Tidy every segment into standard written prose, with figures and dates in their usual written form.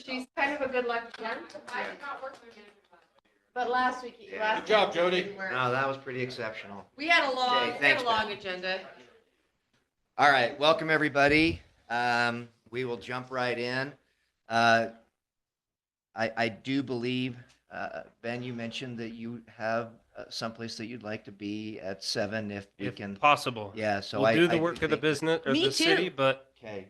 She's kind of a good luck charm. But last week, Good job, Jody. No, that was pretty exceptional. We had a long, Okay, thanks, agenda. All right, welcome everybody. We will jump right in. I do believe, Ben, you mentioned that you have someplace that you'd like to be at 7 if we If can. possible. Yeah, so We'll do I the work of the think- business or Me the too. city, but Okay.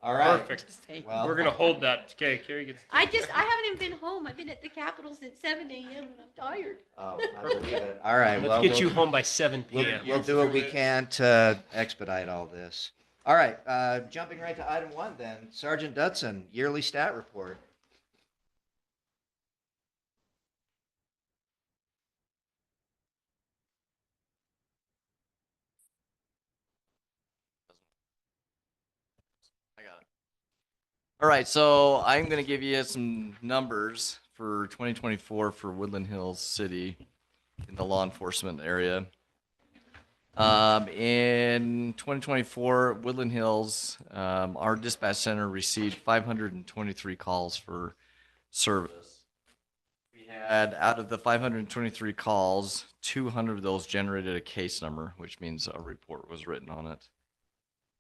All right. perfect. Well, We're gonna hold that. Okay, Carrie gets. I haven't even been home. I've been at the Capitol since 7 a.m. and I'm tired. Oh, I believe it. All right. Let's well, get we'll- you home by 7 We'll, p.m. we'll do what we can to expedite all this. All right, jumping right to item 1 then. Sergeant Dutson, yearly stat report. I got it. All right, so I'm going to give you some numbers for 2024 for Woodland Hills City in the law enforcement area. In 2024, Woodland Hills, our dispatch center received 523 calls for service. We had, out of the 523 calls, 200 of those generated a case number, which means a report was written on it.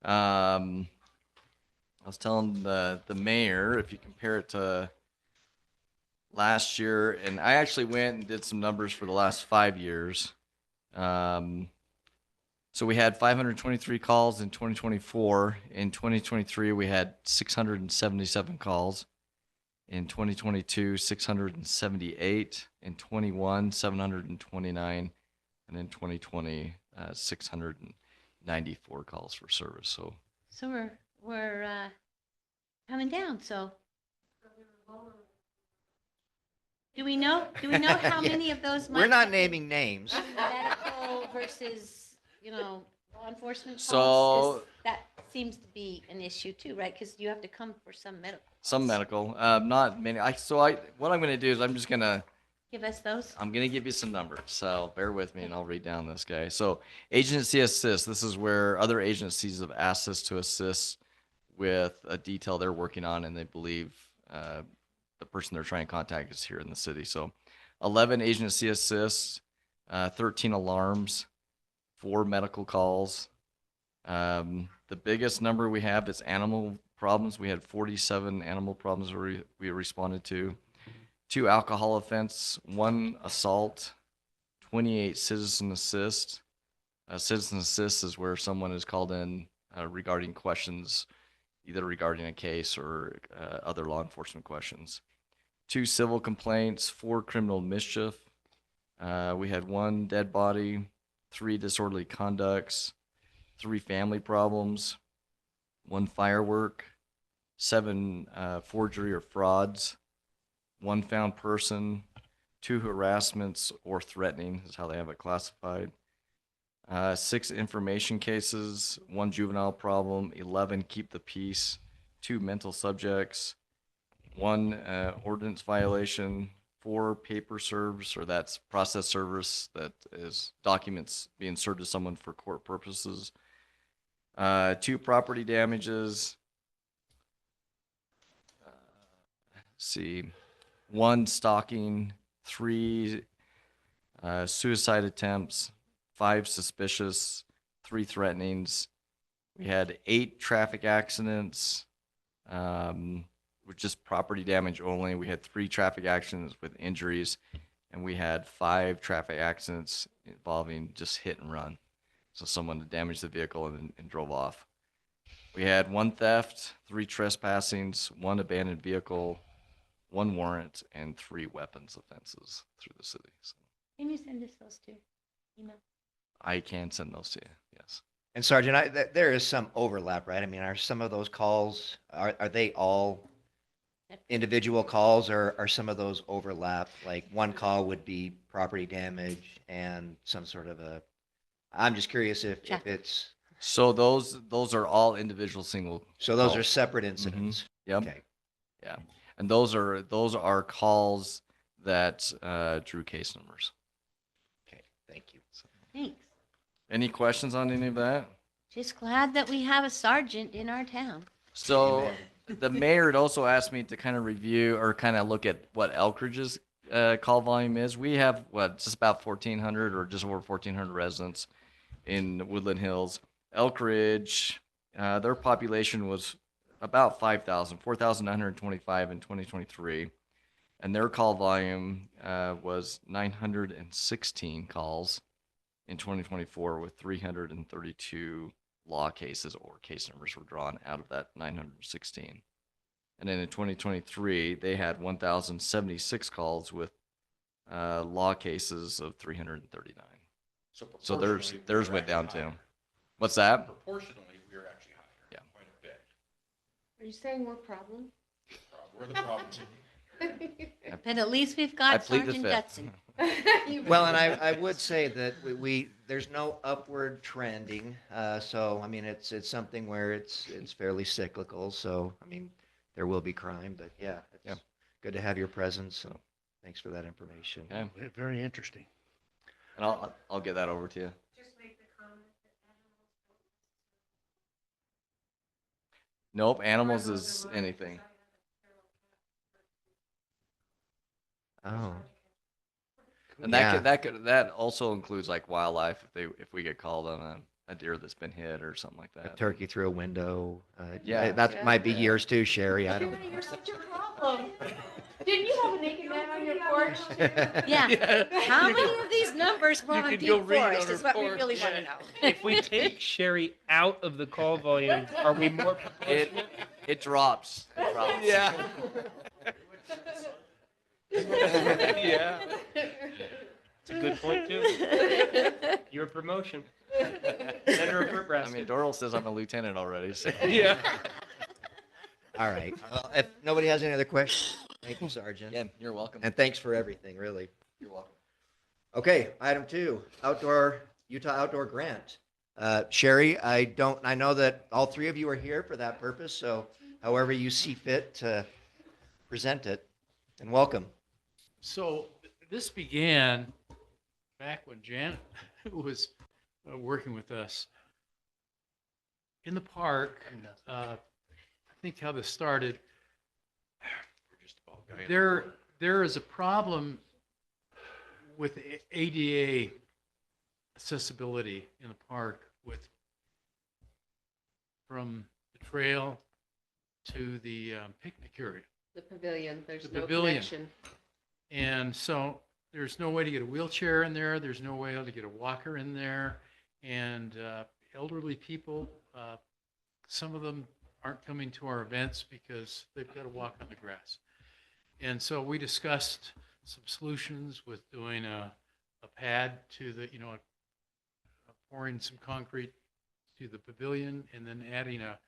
I was telling the mayor, if you compare it to last year, and I actually went and did some numbers for the last 5 years. So we had 523 calls in 2024. In 2023, we had 677 calls. In 2022, 678. In 21, 729. And in 2020, 694 calls for service. So we're coming down. So do we know how Yeah. many of those We're might not be naming names. medical versus law enforcement calls? So- 'Cause that seems to be an issue too, right? Because you have to come for some medical. Some calls. medical, not many. What I'm going to do is I'm Give us those. going to give you some numbers. So bear with me and I'll read down this guy. So agency assist, this is where other agencies have asked us to assist with a detail they're working on and they believe the person they're trying to contact is here in the city. So 11 agency assists, 13 alarms, 4 medical calls. The biggest number we have is animal problems. We had 47 animal problems we responded to. 2 alcohol offense, 1 assault, 28 citizen assist. Citizen assist is where someone is called in regarding questions, either regarding a case or other law enforcement questions. 2 civil complaints, 4 criminal mischief. We had 1 dead body, 3 disorderly conducts, 3 family problems, 1 firework, 7 forgery or frauds, 1 found person, 2 harassments or threatening is how they have it classified, 6 information cases, 1 juvenile problem, 11 keep the peace, 2 mental subjects, 1 ordinance violation, 4 paper serves, or that's process service that is documents being served to someone for court purposes, 2 property damages, see, 1 stalking, 3 suicide attempts, 5 suspicious, 3 threatenings. We had 8 traffic accidents, with just property damage only. We had 3 traffic accidents with injuries, and we had 5 traffic accidents involving just hit and run. So someone damaged the vehicle and drove off. We had 1 theft, 3 trespassings, 1 abandoned vehicle, 1 warrant, and 3 weapons offenses through the city. So Can you send us those two? Email. I can send those to you, yes. And Sergeant, there is some overlap, right? I mean, are some of those calls, are they all individual calls, or are some of those overlap? Like 1 call would be property damage and some sort of I'm just curious if it's, So those are all individual single. so those are calls. separate incidents. Yep. Okay. Yeah. And those are calls that drew case numbers. Okay. Thank you. Thanks. Any questions on any of that? Just glad that we have a sergeant in our town. So Amen. the mayor had also asked me to kind of review or kind of look at what Elkridge's call volume is. We have just about 1,400 or just over 1,400 residents in Woodland Hills. Elkridge, their population was about 4,925 in 2023, and their call volume was 916 calls in 2024, with 332 law cases or case numbers were drawn out of that 916. And then in 2023, they had 1,076 calls with law cases of 339. So theirs went down too. What's that? Proportionally, we're actually higher. Yeah. Quite a bit. Are you saying we're problem? We're the problem. And at least we've I got plead the Sergeant fifth. Dutson. Well, and I would say that there's no upward trending. So, I mean, it's something where it's fairly cyclical. So, I mean, there will be crime, but yeah, it's Yeah. good to have your presence. So thanks for that information. Okay. Very interesting. And I'll get that over to you. Nope, animals is anything. Oh, And Yeah. that also includes like wildlife if we get called on a deer that's been hit or something like a that. turkey through a window. Yeah. That might be yours too, Sherry. I don't Sherry, you're such a problem. Didn't you have a naked man on your porch? Yeah. How many of these numbers were on could Deep go read it on Forest her is what we porch. really want to know. If we take Sherry out of the call volume, are we more proportionate? It drops. It drops. Yeah. Yeah. It's a good point too. Your promotion. Senator of I Nebraska. mean, Doral says I'm a lieutenant already. So. Yeah. All right. Well, if nobody has any other questions, thank you, Sergeant. Again, you're welcome. And thanks for everything, really. You're welcome. Okay, item 2, Utah Outdoor Grant. Sherry, I know that all 3 of you are here for that purpose, so however you see fit to present it, and welcome. So this began back when Janet was working with us in the park. I think how this started, there is a problem with ADA accessibility in the park from the trail to the picnic area. The pavilion, there's The no pavilion. connection. And so there's no way to get a wheelchair in there. There's no way to get a walker in there. And elderly people, some of them aren't coming to our events because they've got to walk on the grass. And so we discussed some solutions with doing a pad to the, pouring some concrete to the pavilion and then adding a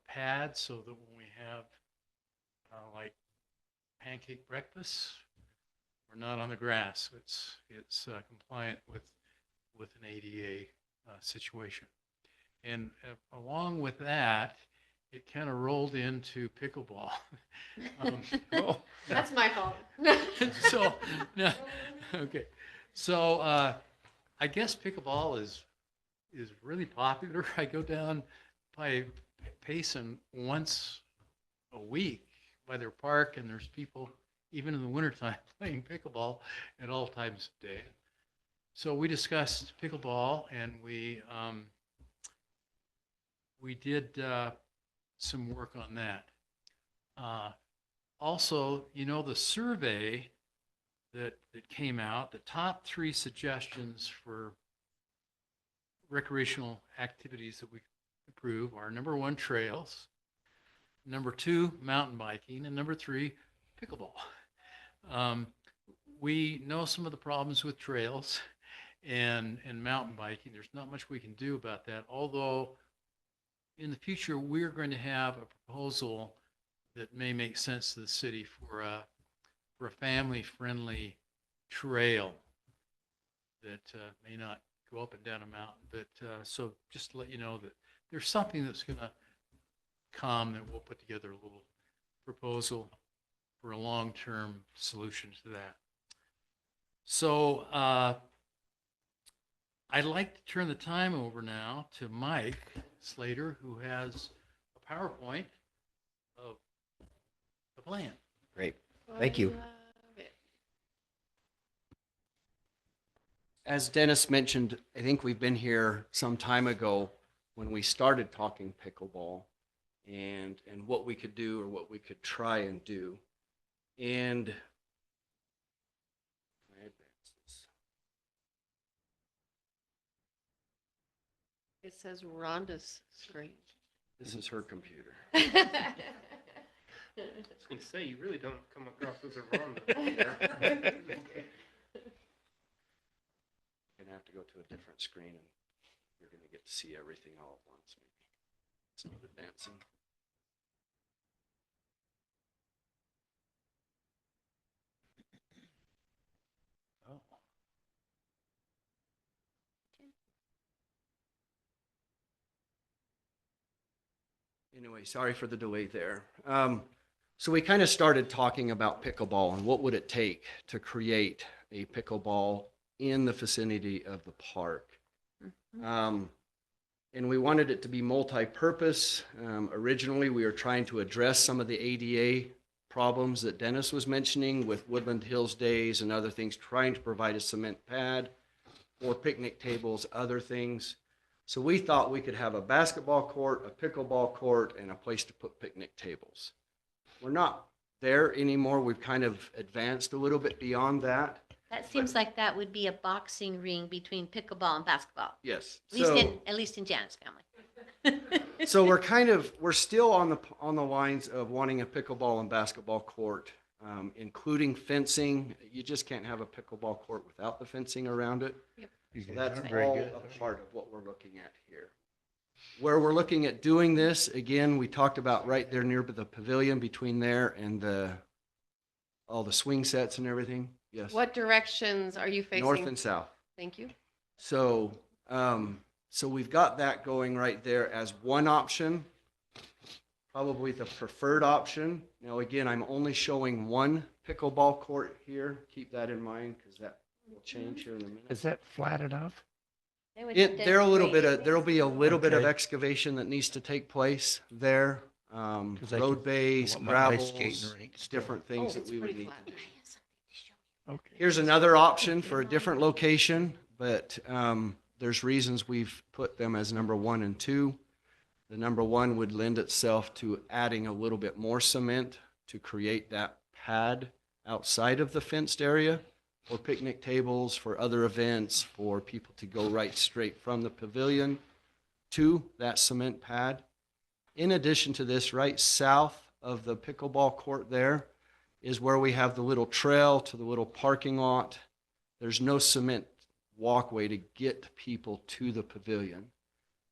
pad so that when we have like pancake breakfast, we're not on the grass. It's compliant with an ADA situation. And along with that, it kind of rolled into pickleball. Oh. That's my fault. So, no, okay. So I guess pickleball is really popular. I go down by Payson once a week by their park, and there's people even in the wintertime playing pickleball at all times of day. So we discussed pickleball, and we did some work on that. Also, the survey that came out, the top 3 suggestions for recreational activities that we approve are number 1, trails, number 2, mountain biking, and number 3, pickleball. We know some of the problems with trails and mountain biking. There's not much we can do about that, although in the future, we're going to have a proposal that may make sense to the city for a family-friendly trail that may not go up and down a mountain. But so just to let you know that there's something that's going to come, that we'll put together a little proposal for a long-term solution to that. So I'd like to turn the time over now to Mike Slater, who has a PowerPoint of plan. Great. Thank you. As Dennis mentioned, I think we've been here some time ago when we started talking pickleball and what we could do or what we could try and do. And I advance this. It says Rhonda's screen. This is her computer. I was going to say, you really don't come across as a Rhonda. Gonna have to go to a different screen and you're gonna get to see everything all at once maybe. It's not advancing. Oh. Anyway, sorry for the delay there. So we kind of started talking about pickleball and what would it take to create a pickleball in the vicinity of the park. And we wanted it to be multi-purpose. Originally, we were trying to address some of the ADA problems that Dennis was mentioning with Woodland Hills Days and other things, trying to provide a cement pad or picnic tables, other things. So we thought we could have a basketball court, a pickleball court, and a place to put picnic tables. We're not there anymore. We've kind of advanced a little bit beyond that. That seems like that would be a boxing ring between pickleball and basketball. Yes. At least in Janet's family. So we're still on the lines of wanting a pickleball and basketball court, including fencing. You just can't have a pickleball court without the fencing around it. Yep. So that's all a part of what we're looking at here. Where we're looking at doing this, again, we talked about right there near the pavilion between there and all the swing sets and everything. Yes. What directions are you facing? North and south. Thank you. So, so we've got that going right there as one option, probably the preferred option. Now, again, I'm only showing one pickleball court here. Keep that in mind because that will change here in a minute. Is that flat enough? There'll be a little bit of excavation that needs to take place there. Road base, gravels, different things that we would need to do. Okay. Here's another option for a different location, but there's reasons we've put them as number 1 and 2. The number 1 would lend itself to adding a little bit more cement to create that pad outside of the fenced area for picnic tables, for other events, for people to go right straight from the pavilion to that cement pad. In addition to this, right south of the pickleball court there is where we have the little trail to the little parking lot. There's no cement walkway to get people to the pavilion.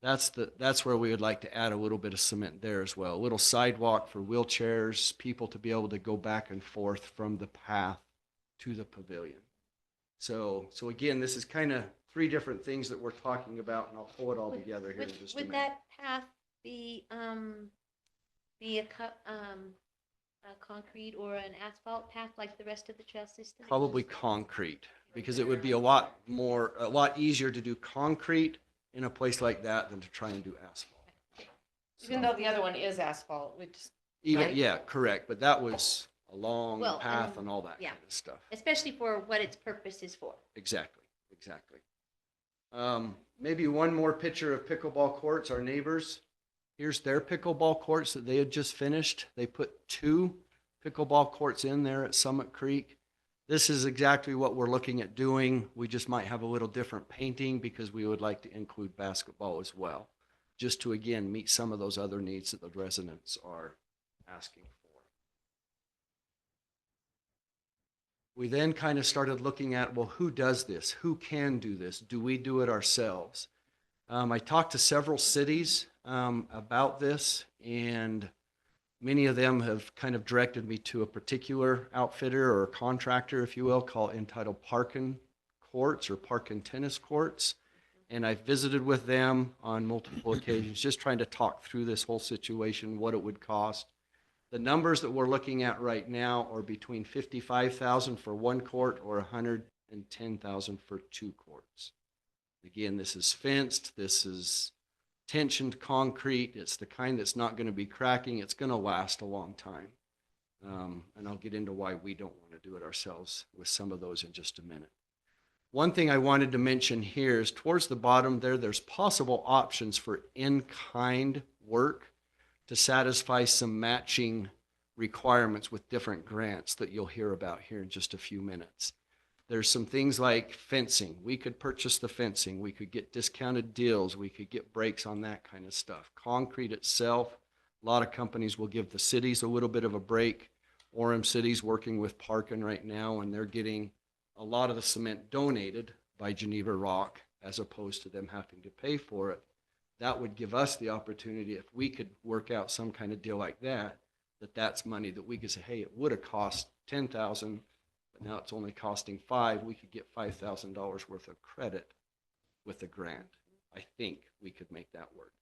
That's where we would like to add a little bit of cement there as well. A little sidewalk for wheelchairs, people to be able to go back and forth from the path to the pavilion. So again, this is kind of 3 different things that we're talking about, and I'll pull it all together here in just a minute. Would that path be a concrete or an asphalt path like the rest of the trail system? Probably concrete, because it would be a lot easier to do concrete in a place like that than to try and do asphalt. Even though the other one is asphalt, we just. Even, right? yeah, correct, but that was a long Well, path and all that yeah. kind of stuff. Especially for what its purpose is for. Exactly. Maybe one more picture of pickleball courts, our neighbors. Here's their pickleball courts that they had just finished. They put 2 pickleball courts in there at Summit Creek. This is exactly what we're looking at doing. We just might have a little different painting because we would like to include basketball as well, just to, again, meet some of those other needs that the residents are asking for. We then kind of started looking at, well, who does this? Who can do this? Do we do it ourselves? I talked to several cities about this, and many of them have kind of directed me to a particular outfitter or contractor, if you will, entitled Parkin Courts or Parkin Tennis Courts. And I've visited with them on multiple occasions, just trying to talk through this whole situation, what it would cost. The numbers that we're looking at right now are between $55,000 for 1 court or $110,000 for 2 courts. Again, this is fenced, this is tensioned concrete. It's the kind that's not going to be cracking. It's going to last a long time. And I'll get into why we don't want to do it ourselves with some of those in just a minute. One thing I wanted to mention here is towards the bottom there, there's possible options for in-kind work to satisfy some matching requirements with different grants that you'll hear about here in just a few minutes. There's some things like fencing. We could purchase the fencing. We could get discounted deals. We could get breaks on that kind of stuff. Concrete itself, a lot of companies will give the cities a little bit of a break. Orem City's working with Parkin right now, and they're getting a lot of the cement donated by Geneva Rock as opposed to them having to pay for it. That would give us the opportunity, if we could work out some kind of deal like that, that's money that we could say, hey, it would have cost $10,000, but now it's only costing $5,000. We could get $5,000 worth of credit with a grant. I think we could make that work.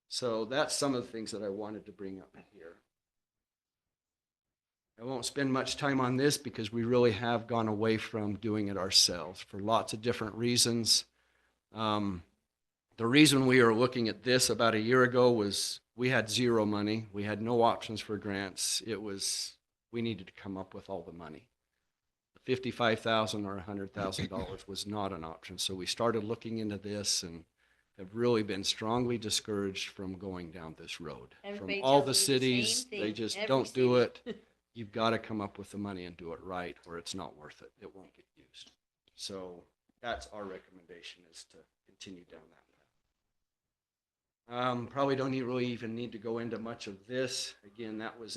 So that's some of the things that I wanted to bring up here. I won't spend much time on this because we really have gone away from doing it ourselves for lots of different reasons. The reason we were looking at this about a year ago was we had zero money. We had no options for grants. We needed to come up with all the money. $55,000 or $100,000 was not an option. So we started looking into this and have really been strongly discouraged from going down this road. Everybody From all tells the me the same cities, they thing. just Every don't do city. it. You've got to come up with the money and do it right, or it's not worth it. It won't get used. So that's our recommendation, is to continue down that path. Probably don't really even need to go into much of this. Again, that was,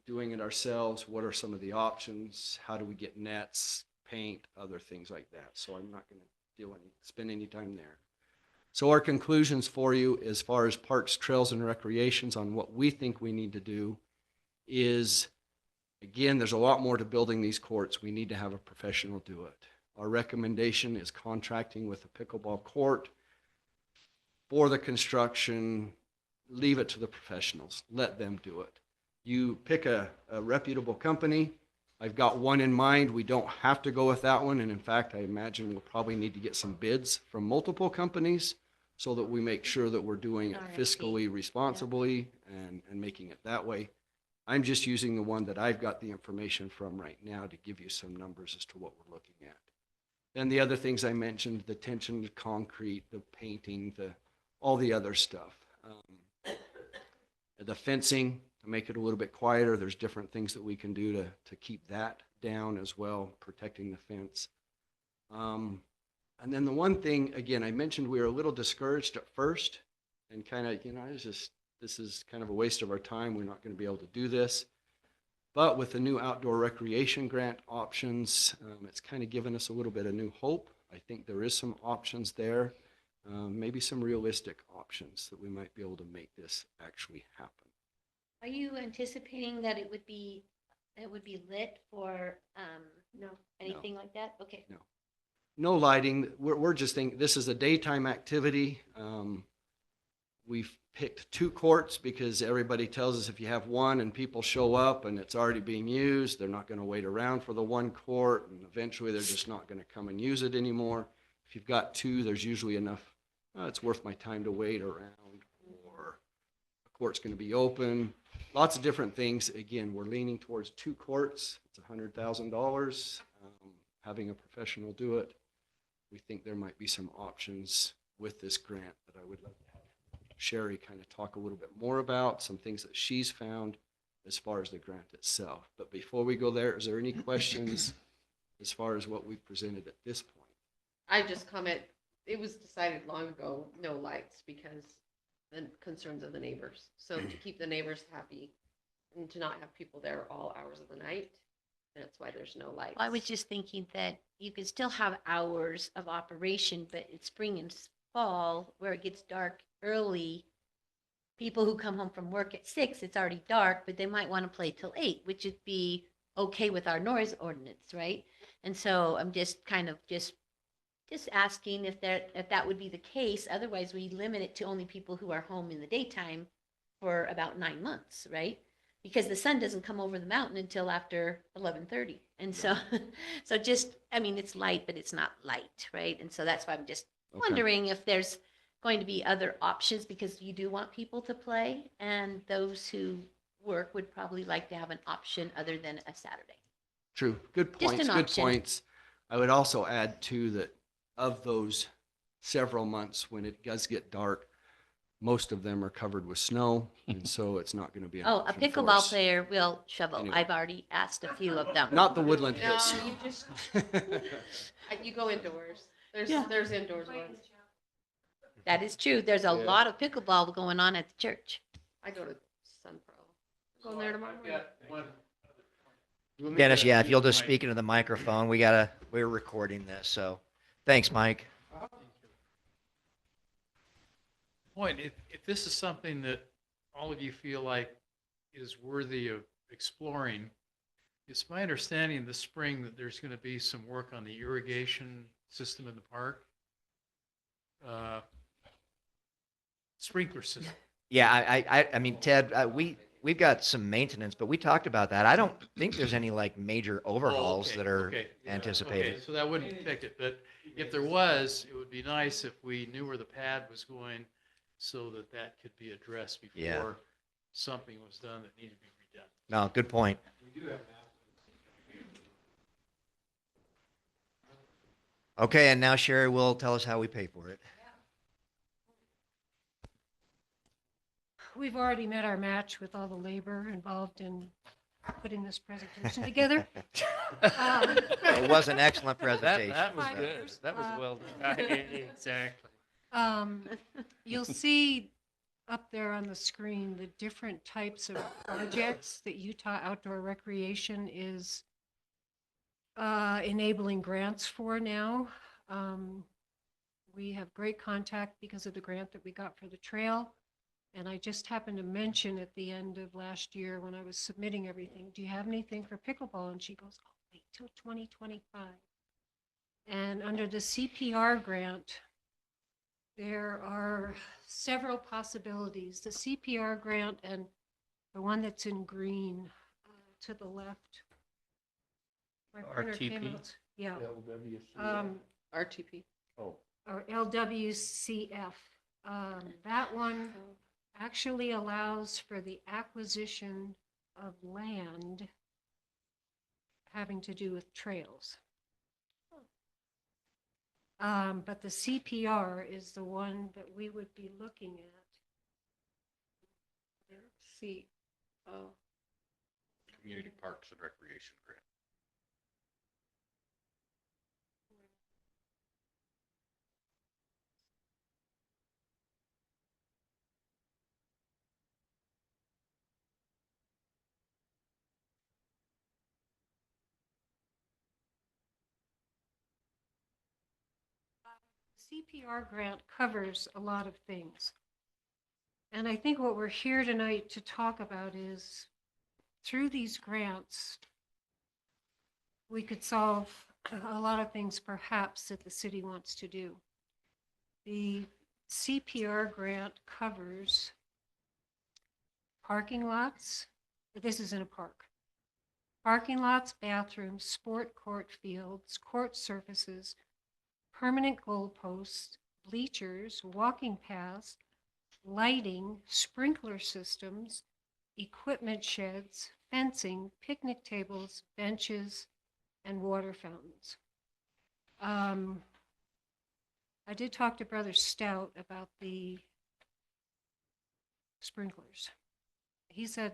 doing it ourselves. What are some of the options? How do we get nets, paint, other things like that? So I'm not going to spend any time there. So our conclusions for you as far as parks, trails, and recreations on what we think we need to do is, again, there's a lot more to building these courts. We need to have a professional do it. Our recommendation is contracting with a pickleball court for the construction. Leave it to the professionals. Let them do it. You pick a reputable company. I've got one in mind. We don't have to go with that one. And in fact, I imagine we'll probably need to get some bids from multiple companies so that we make sure that we're doing it RFP. fiscally responsibly and making it that way. I'm just using the one that I've got the information from right now to give you some numbers as to what we're looking at. And the other things I mentioned, the tension concrete, the painting, all the other stuff. The fencing, to make it a little bit quieter, there's different things that we can do to keep that down as well, protecting the fence. And then the one thing, again, I mentioned we were a little discouraged at first and kind of, this is kind of a waste of our time. We're not going to be able to do this. But with the new outdoor recreation grant options, it's kind of given us a little bit of new hope. I think there is some options there, maybe some realistic options that we might be able to make this actually happen. Are you anticipating that it would be lit for No. anything like that? Okay. No lighting. We're just thinking this is a daytime activity. We've picked 2 courts because everybody tells us if you have one and people show up and it's already being used, they're not going to wait around for the one court, and eventually they're just not going to come and use it anymore. If you've got 2, there's usually enough. It's worth my time to wait around, or the court's going to be open. Lots of different things. Again, we're leaning towards 2 courts. It's $100,000. Having a professional do it. We think there might be some options with this grant that I would like to have Sherry kind of talk a little bit more about, some things that she's found as far as the grant itself. But before we go there, is there any questions as far as what we've presented at this point? I just comment, it was decided long ago, no lights, because the concerns of the neighbors. So to keep the neighbors happy and to not have people there all hours of the night, that's why there's no lights. I was just thinking that you could still have hours of operation, but it's spring and fall where it gets dark early. People who come home from work at 6, it's already dark, but they might want to play till 8, which would be okay with our noise ordinance, right? And so I'm just kind of just asking if that would be the case. Otherwise, we limit it to only people who are home in the daytime for about 9 months, right? Because the sun doesn't come over the mountain until after 11:30. And so, it's light, but it's not light, right? And so that's why I'm just wondering if there's going to be other options, because you do want people to play, and those who work would probably like to have an option other than a Saturday. True. Good Just points, an good option. points. I would also add too that of those several months when it does get dark, most of them are covered with snow, and so it's not going to be an Oh, a option for pickleball us. player will shovel. Anyway. I've already asked a few of them. Not the Woodland No, Hills you snow. just, you go indoors. There's, Yeah. there's indoors ones. That is true. There's a lot of pickleball going on at the church. I go to Sun Pro. Going there tomorrow morning. Dennis, yeah, if you'll just speak into the microphone, we're recording this, so, thanks, Mike. Point, if this is something that all of you feel like is worthy of exploring, it's my understanding this spring that there's going to be some work on the irrigation system in the park. Sprinkler system. Yeah, I mean, Ted, we've got some maintenance, but we talked about that. I don't think there's any like major overhauls okay, that are okay. anticipated. Okay, so that wouldn't affect it, but if there was, it would be nice if we knew where the pad was going so that that could be addressed Yeah. before something was done that needed to be redone. No, good point. Okay, and now Sherry will tell us how we pay for it. We've already met our match with all the labor involved in putting this presentation together. It was an excellent presentation. That was Five good. years. That was well done. Exactly. You'll see up there on the screen the different types of projects that Utah Outdoor Recreation is enabling grants for now. We have great contact because of the grant that we got for the trail. And I just happened to mention at the end of last year when I was submitting everything, do you have anything for pickleball? And she goes, oh, wait till 2025. And under the CPR grant, there are several possibilities. The CPR grant and the one that's in green to the left. My printer came RTP? out- Yeah. RTP. Or LWCF. That one actually allows for the acquisition of land having to do with trails. But the CPR is the one that we would be looking at. Let's see. Oh, Community Parks and Recreation Grant. CPR grant covers a lot of things. And I think what we're here tonight to talk about is through these grants, we could solve a lot of things perhaps that the city wants to do. The CPR grant covers parking lots. This is in a park. Parking lots, bathrooms, sport court fields, court surfaces, permanent goalposts, bleachers, walking paths, lighting, sprinkler systems, equipment sheds, fencing, picnic tables, benches, and water fountains. I did talk to Brother Stout about the sprinklers. He said,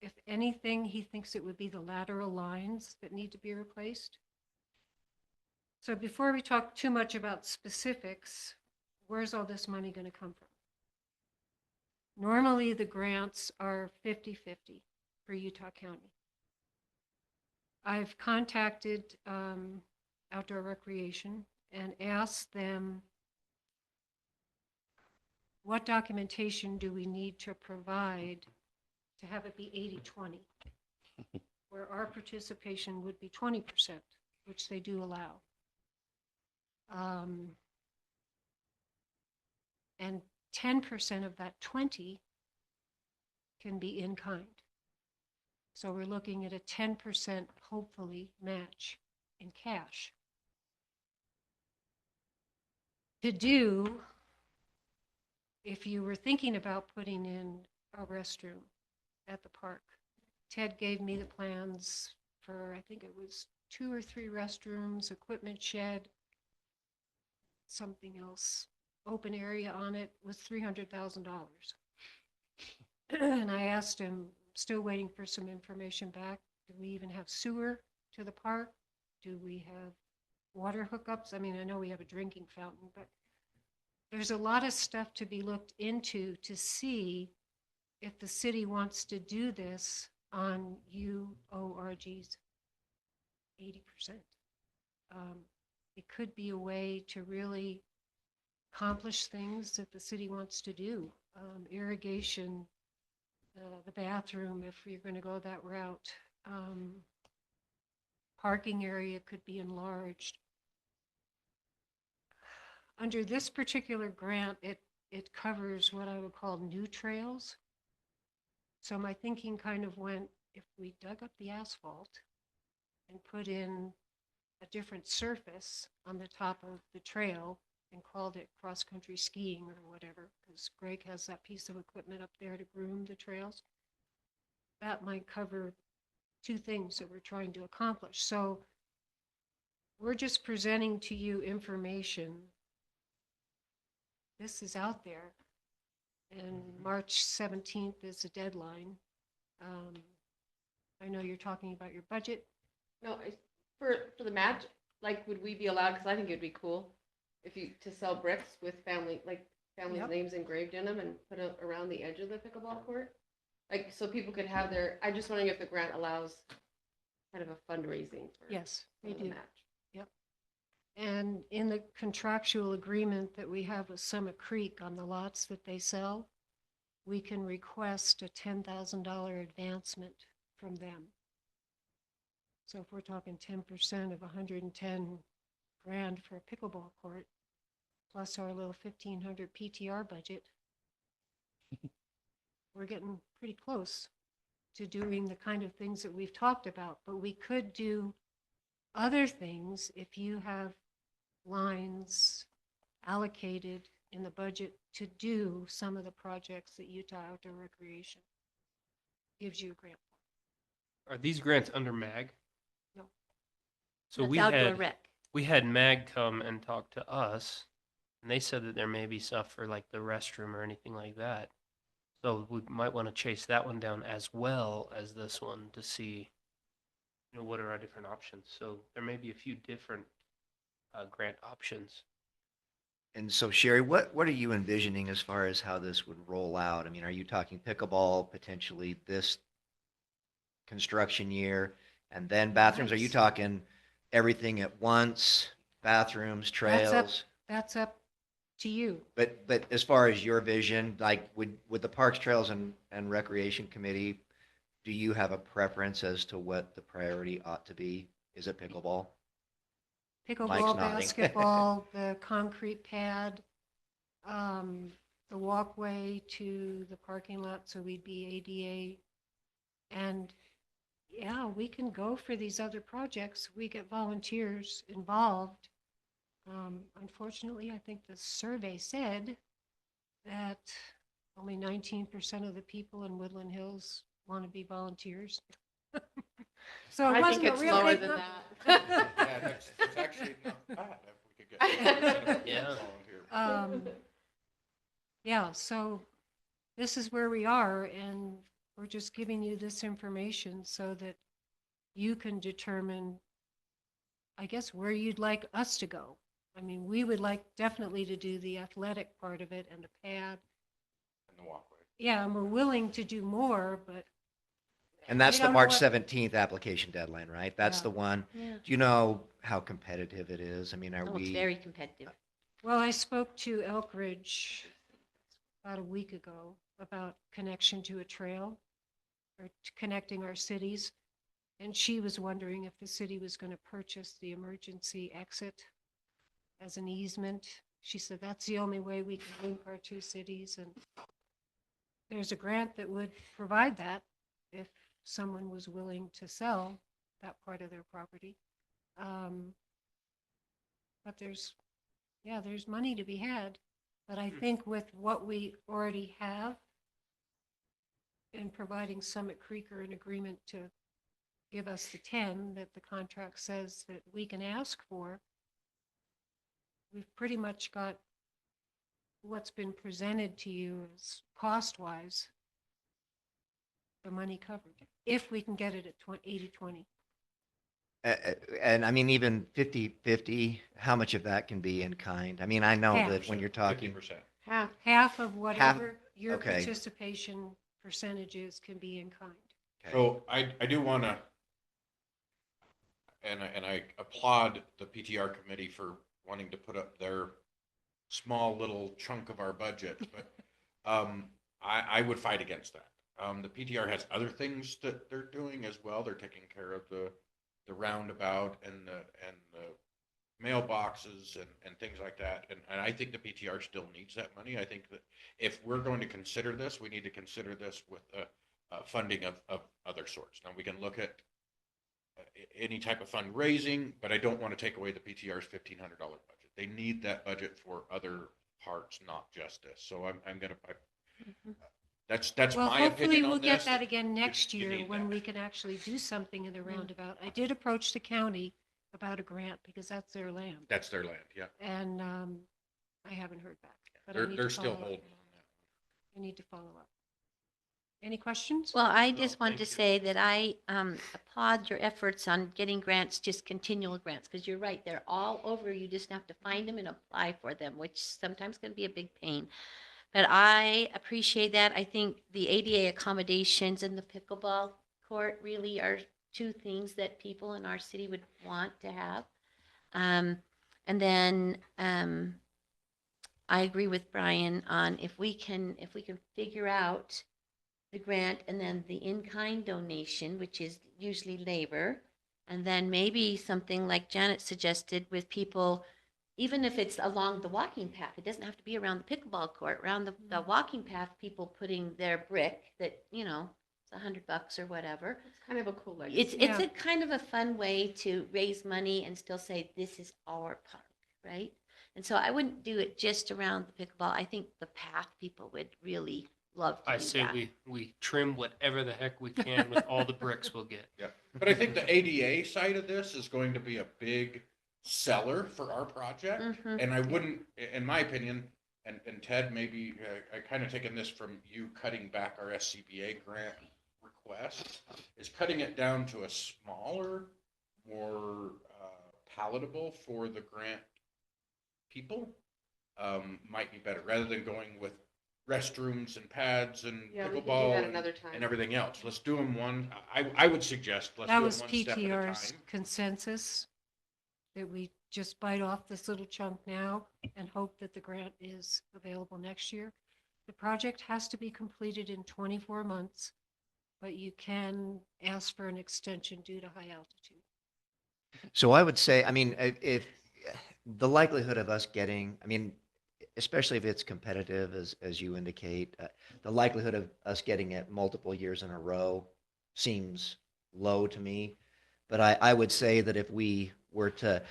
if anything, he thinks it would be the lateral lines that need to be replaced. So before we talk too much about specifics, where's all this money going to come from? Normally, the grants are 50-50 for Utah County. I've contacted Outdoor Recreation and asked them, what documentation do we need to provide to have it be 80-20, where our participation would be 20%, which they do allow. And 10% of that 20 can be in kind. So we're looking at a 10% hopefully match in cash. To do, if you were thinking about putting in a restroom, at the park. Ted gave me the plans for, I think it was 2 or 3 restrooms, equipment shed, something else, open area on it was $300,000. And I asked him, still waiting for some information back. Do we even have sewer to the park? Do we have water hookups? I mean, I know we have a drinking fountain, but there's a lot of stuff to be looked into to see if the city wants to do this on UORG's 80%. It could be a way to really accomplish things that the city wants to do. Irrigation, the bathroom, if you're going to go that route. Parking area could be enlarged. Under this particular grant, it covers what I would call new trails. So my thinking kind of went, if we dug up the asphalt and put in a different surface on the top of the trail and called it cross-country skiing or whatever, because Greg has that piece of equipment up there to groom the trails, that might cover 2 things that we're trying to accomplish. So we're just presenting to you information. This is out there, and March 17th is the deadline. I know you're talking about your budget. No, for the match, like, would we be allowed, because I think it'd be cool, if you, to sell bricks with families' Yep. names engraved in them and put it around the edge of the pickleball court? Like, so people could have their, I'm just wondering if the grant allows kind of a fundraising for Yes, they the do. match. And in the contractual agreement that we have with Summit Creek on the lots that they sell, we can request a $10,000 advancement from them. So if we're talking 10% of 110 grand for a pickleball court, plus our little 1,500 PTR budget, we're getting pretty close to doing the kind of things that we've talked about. But we could do other things if you have lines allocated in the budget to do some of the projects that Utah Outdoor Recreation gives you a grant for. Are these grants under MAG? No. So That's we outdoor had rec. we had MAG come and talk to us, and they said that there may be stuff for like the restroom or anything like that. So we might want to chase that one down as well as this one to see, what are our different options. So there may be a few different grant options. And so Sherry, what are you envisioning as far as how this would roll out? I mean, are you talking pickleball potentially this construction year and then bathrooms? Are you Yes. talking everything at once, bathrooms, trails? That's up to you. But as far as your vision, like would the Parks, Trails and Recreation Committee, do you have a preference as to what the priority ought to be? Is it pickleball? Mike's Pickleball, nodding. basketball, the concrete pad, the walkway to the parking lot, so we'd be ADA. And yeah, we can go for these other projects. We get volunteers involved. Unfortunately, I think the survey said that only 19% of the people in Woodland Hills want to be volunteers. So it I wasn't think a it's real lower big than number. that. Yeah, it's actually not bad if we could get. Yeah. Volunteer. Yeah, so this is where we are, and we're just giving you this information so that you can determine, I guess, where you'd like us to go. I mean, we would like definitely to do the athletic part of it and the pad. And the walkway. Yeah, and we're willing to do more, but And that's we the don't know March what- 17th application deadline, right? That's Yeah. the one. Yeah. Do you know how competitive it is? I mean, are Oh, it's we? very competitive. well, I spoke to Elkridge about a week ago about connection to a trail or connecting our cities. And she was wondering if the city was going to purchase the emergency exit as an easement. She said that's the only way we can link our 2 cities. And there's a grant that would provide that if someone was willing to sell that part of their property. But there's money to be had. But I think with what we already have, in providing Summit Creeker an agreement to give us the 10 that the contract says that we can ask for, we've pretty much got what's been presented to you as cost-wise, the money covered, if we can get it at 80/20. And I mean, even 50/50, how much of that can be in kind? I mean, I know Half. that when you're talking, 50%. Half. Half of whatever your okay. participation percentages can be in kind. okay. So I do want to, and I applaud the PTR committee for wanting to put up their small little chunk of our budget, but I would fight against that. The PTR has other things that they're doing as well. They're taking care of the roundabout and the mailboxes and things like that. And I think the PTR still needs that money. I think that if we're going to consider this, we need to consider this with funding of other sorts. Now we can look at any type of fundraising, but I don't want to take away the PTR's $1,500 budget. They need that budget for other parts, not just this. So I'm going to, that's Well, my hopefully opinion we'll on get this. that again next you year need when that. we can actually do something in the roundabout. I did approach the county about a grant because that's their land. That's their land, yeah. And I haven't heard back. But I They're, need to they're still follow up. holding on that. I need to follow up. Any questions? Well, I No, just wanted to thank you. say that I applaud your efforts on getting grants, just continual grants, because you're right, they're all over. You just have to find them and apply for them, which sometimes can be a big pain. But I appreciate that. I think the ADA accommodations and the pickleball court really are two things that people in our city would want to have. And then I agree with Brian on if we can figure out the grant and then the in-kind donation, which is usually labor, and then maybe something like Janet suggested with people, even if it's along the walking path, it doesn't have to be around the pickleball court, around the walking path, people putting their brick that, it's $100 or whatever. It's kind of a cool legacy. It's Yeah. a kind of a fun way to raise money and still say, this is our park, right? And so I wouldn't do it just around the pickleball. I think the path people would really love to I do say that. we trim whatever the heck we can with all the bricks we'll get. Yeah, but I think the ADA side of this is going to be a big seller for our project. Mhm. And I wouldn't, in my opinion, and Ted, maybe I kind of taken this from you cutting back our SCBA grant request, is cutting it down to a smaller, more palatable for the grant people might be better, rather than going with restrooms and pads and Yeah, we could do pickleball that and another time. and everything else. Let's do them one. I would suggest let's That do was them one step at a PTR's time. consensus, that we just bite off this little chunk now and hope that the grant is available next year. The project has to be completed in 24 months, but you can ask for an extension due to high altitude. So I would say, I mean, if the likelihood of us getting, I mean, especially if it's competitive, as you indicate, the likelihood of us getting it multiple years in a row seems low to me. But I would say that if we were to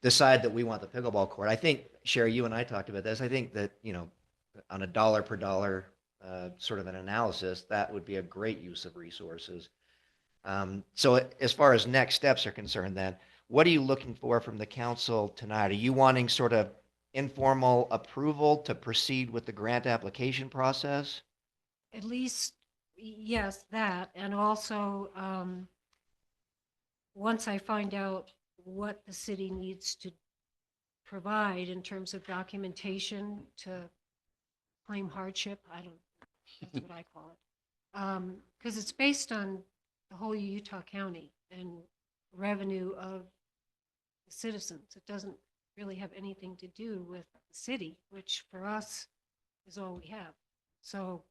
decide that we want the pickleball court, I think, Sherry, you and I talked about this. I think that, on a dollar per dollar sort of an analysis, that would be a great use of resources. So as far as next steps are concerned, then, what are you looking for from the council tonight? Are you wanting sort of informal approval to proceed with the grant application process? At least, yes, that, and also, once I find out what the city needs to provide in terms of documentation to claim hardship, that's what I call it. Because it's based on the whole Utah County and revenue of the citizens. It doesn't really have anything to do with the city, which for us is all we have. So,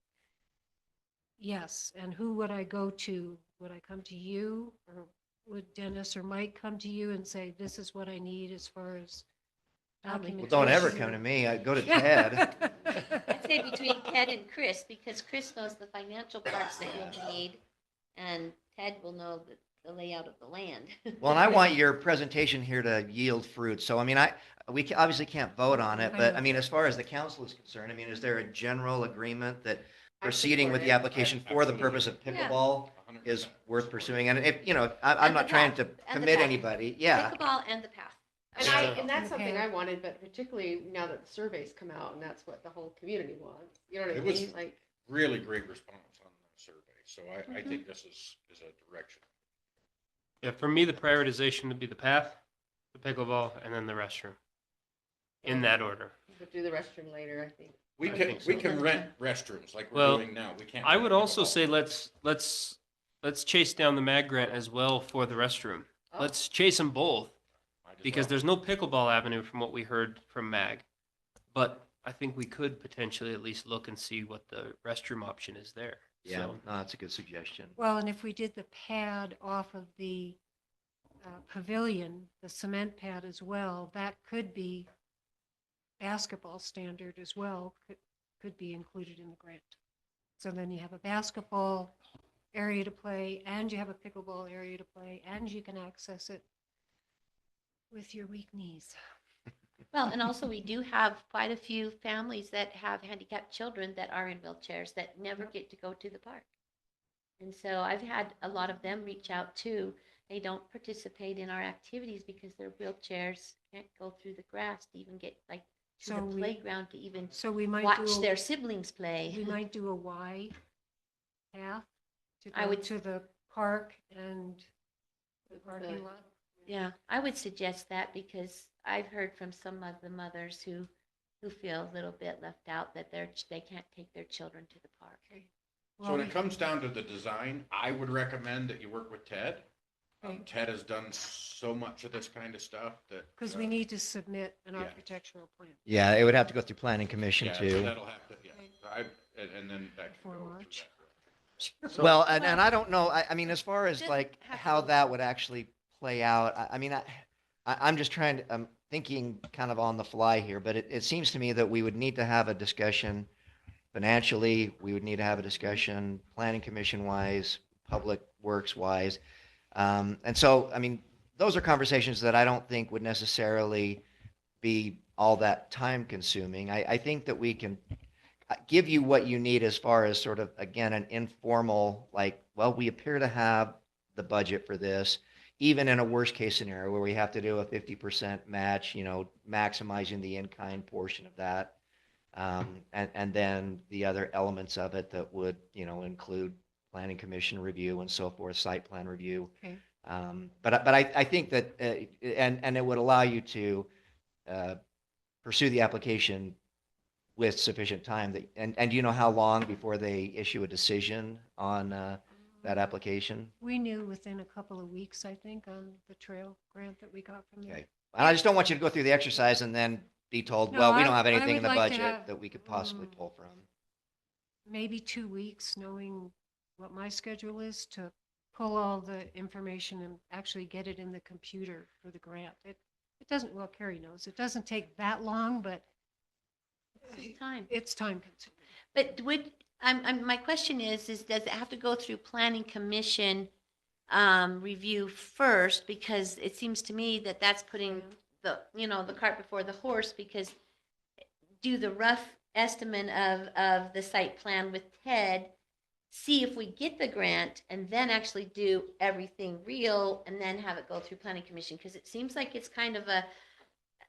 yes, and who would I go to? Would I come to you, or would Dennis or Mike come to you and say, this is what I need as far as Probably. Well, documentation? don't ever come to me. I go to Ted. I'd say between Ted and Chris, because Chris knows the financial parts that you'll need, and Ted will know the layout of the land. Well, and I want your presentation here to yield fruit. So, I mean, we obviously can't vote on it, but I mean, as far as the council is concerned, I mean, is there a general agreement that proceeding with the application for the purpose of Yeah. pickleball is 100%. worth pursuing. And if, you know, I'm And the not trying path. to And the commit path. anybody. Yeah. Pickleball and the path. And that's something Okay. I wanted, but particularly now that the surveys come out and that's what the whole community wants. You know what I It was- mean? Like, Really great response on the survey. So I Mm-hmm. think this is a direction. Yeah, for me, the prioritization would be the path, the pickleball, and then the restroom. In that order. we'll do the restroom later, I think. We I can, think we so. can rent restrooms like we're Well, doing now. We can't. I rent would also pickleball. say let's chase down the MAG grant as well for the restroom. Oh. Let's chase them both Might as because well. there's no pickleball avenue from what we heard from MAG. But I think we could potentially at least look and see what the restroom option is there. Yeah, So, no, that's a good suggestion. Well, and if we did the pad off of the pavilion, the cement pad as well, that could be basketball standard as well, could be included in the grant. So then you have a basketball area to play, and you have a pickleball area to play, and you can access it with your weak knees. Well, and also we do have quite a few families that have handicapped children that are in wheelchairs that never get to go to the park. And so I've had a lot of them reach out too. They don't participate in our activities because their wheelchairs can't go through the grass to even get like to So the we- playground to even So we might watch do, their siblings play. we might do a Y path to I go would- to the park and the parking lot. Yeah, I would suggest that because I've heard from some of the mothers who feel a little bit left out that they can't take their children to the park. So Well, when it comes down to the design, I would recommend that you work with Ted. Okay. Ted has done so much of this kind of stuff that. because we need to submit an yeah. architectural plan. Yeah, it would have to go through planning commission Yeah, too. that'll have to, yeah. And then that can Before go through March. that. Well, and I don't know, I mean, as far as Doesn't like have to how go that through. would actually play out, I mean, I'm just trying to, I'm thinking kind of on the fly here, but it seems to me that we would need to have a discussion financially, we would need to have a discussion planning commission wise, public works wise. And so, I mean, those are conversations that I don't think would necessarily be all that time consuming. I think that we can give you what you need as far as sort of, again, an informal, like, well, we appear to have the budget for this, even in a worst case scenario where we have to do a 50% match, you know, maximizing the in-kind portion of that. And then the other elements of it that would, you know, include planning commission review and so forth, site plan review. Okay. But I think that, and it would allow you to pursue the application with sufficient time that, and do you know how long before they issue a decision on that application? We knew within a couple of weeks, I think, on the trail grant that we got from them. Okay. And I just don't want you to go through the exercise and then be told, No, well, we I- don't have I anything in would the like to budget have, that we could possibly mm, pull from. Maybe 2 weeks, knowing what my schedule is to pull all the information and actually get it in the computer for the grant. It doesn't, well, Carrie knows, it doesn't take that long, but Time. it's time consuming. But my question is does it have to go through planning commission review first? Because it seems to me that that's putting the cart before the horse, because do the rough estimate of the site plan with Ted, see if we get the grant, and then actually do everything real and then have it go through planning commission, because it seems like it's kind of a,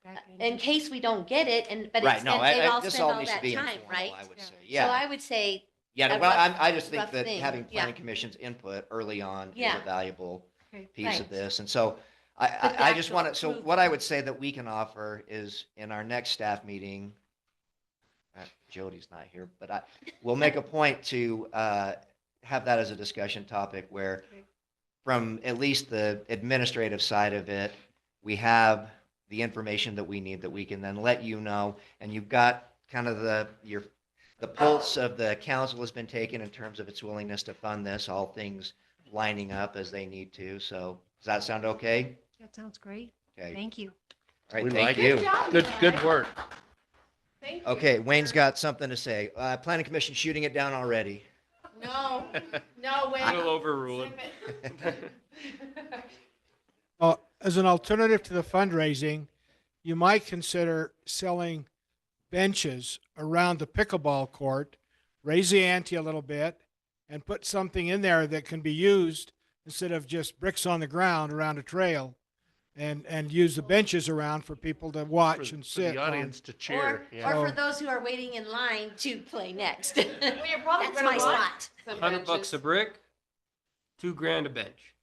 Back in into- case we don't get it, but Right, it's, no, and they've all this spent all all needs to that be time, informal, right? I would say. Yeah. So Yeah. I would say, Yeah, a well, rough- I just think rough that thing, having yeah. planning commission's input early on is Yeah. a valuable Okay. piece of Right. this. And so But the I just actual want to, so approval. what I would say that we can offer is in our next staff meeting, Jody's not here, but we'll make a point to have that as a discussion topic where Okay. from at least the administrative side of it, we have the information that we need that we can then let you know. And you've got kind of the pulse of the council has been taken in terms of its willingness to fund this, all things lining up as they need to. So does that sound okay? That sounds great. Okay. Thank you. All right, We thank like you. Good job, Good, guys. good work. Thank you. Okay, Wayne's got something to say. Planning Commission shooting it down already. No, no, wait. We'll overrule it. Zip As an alternative to the fundraising, you might consider selling benches around the pickleball court raise the ante a little bit and put something in there that can be used instead of just bricks on the ground around a trail, and use the benches around for people to watch and For sit the on. audience to Or, cheer. Yeah. or for So- those who are waiting in line to play next. Well, you're probably That's gonna my want spot. Some $100 benches. a brick, $2,000 a bench.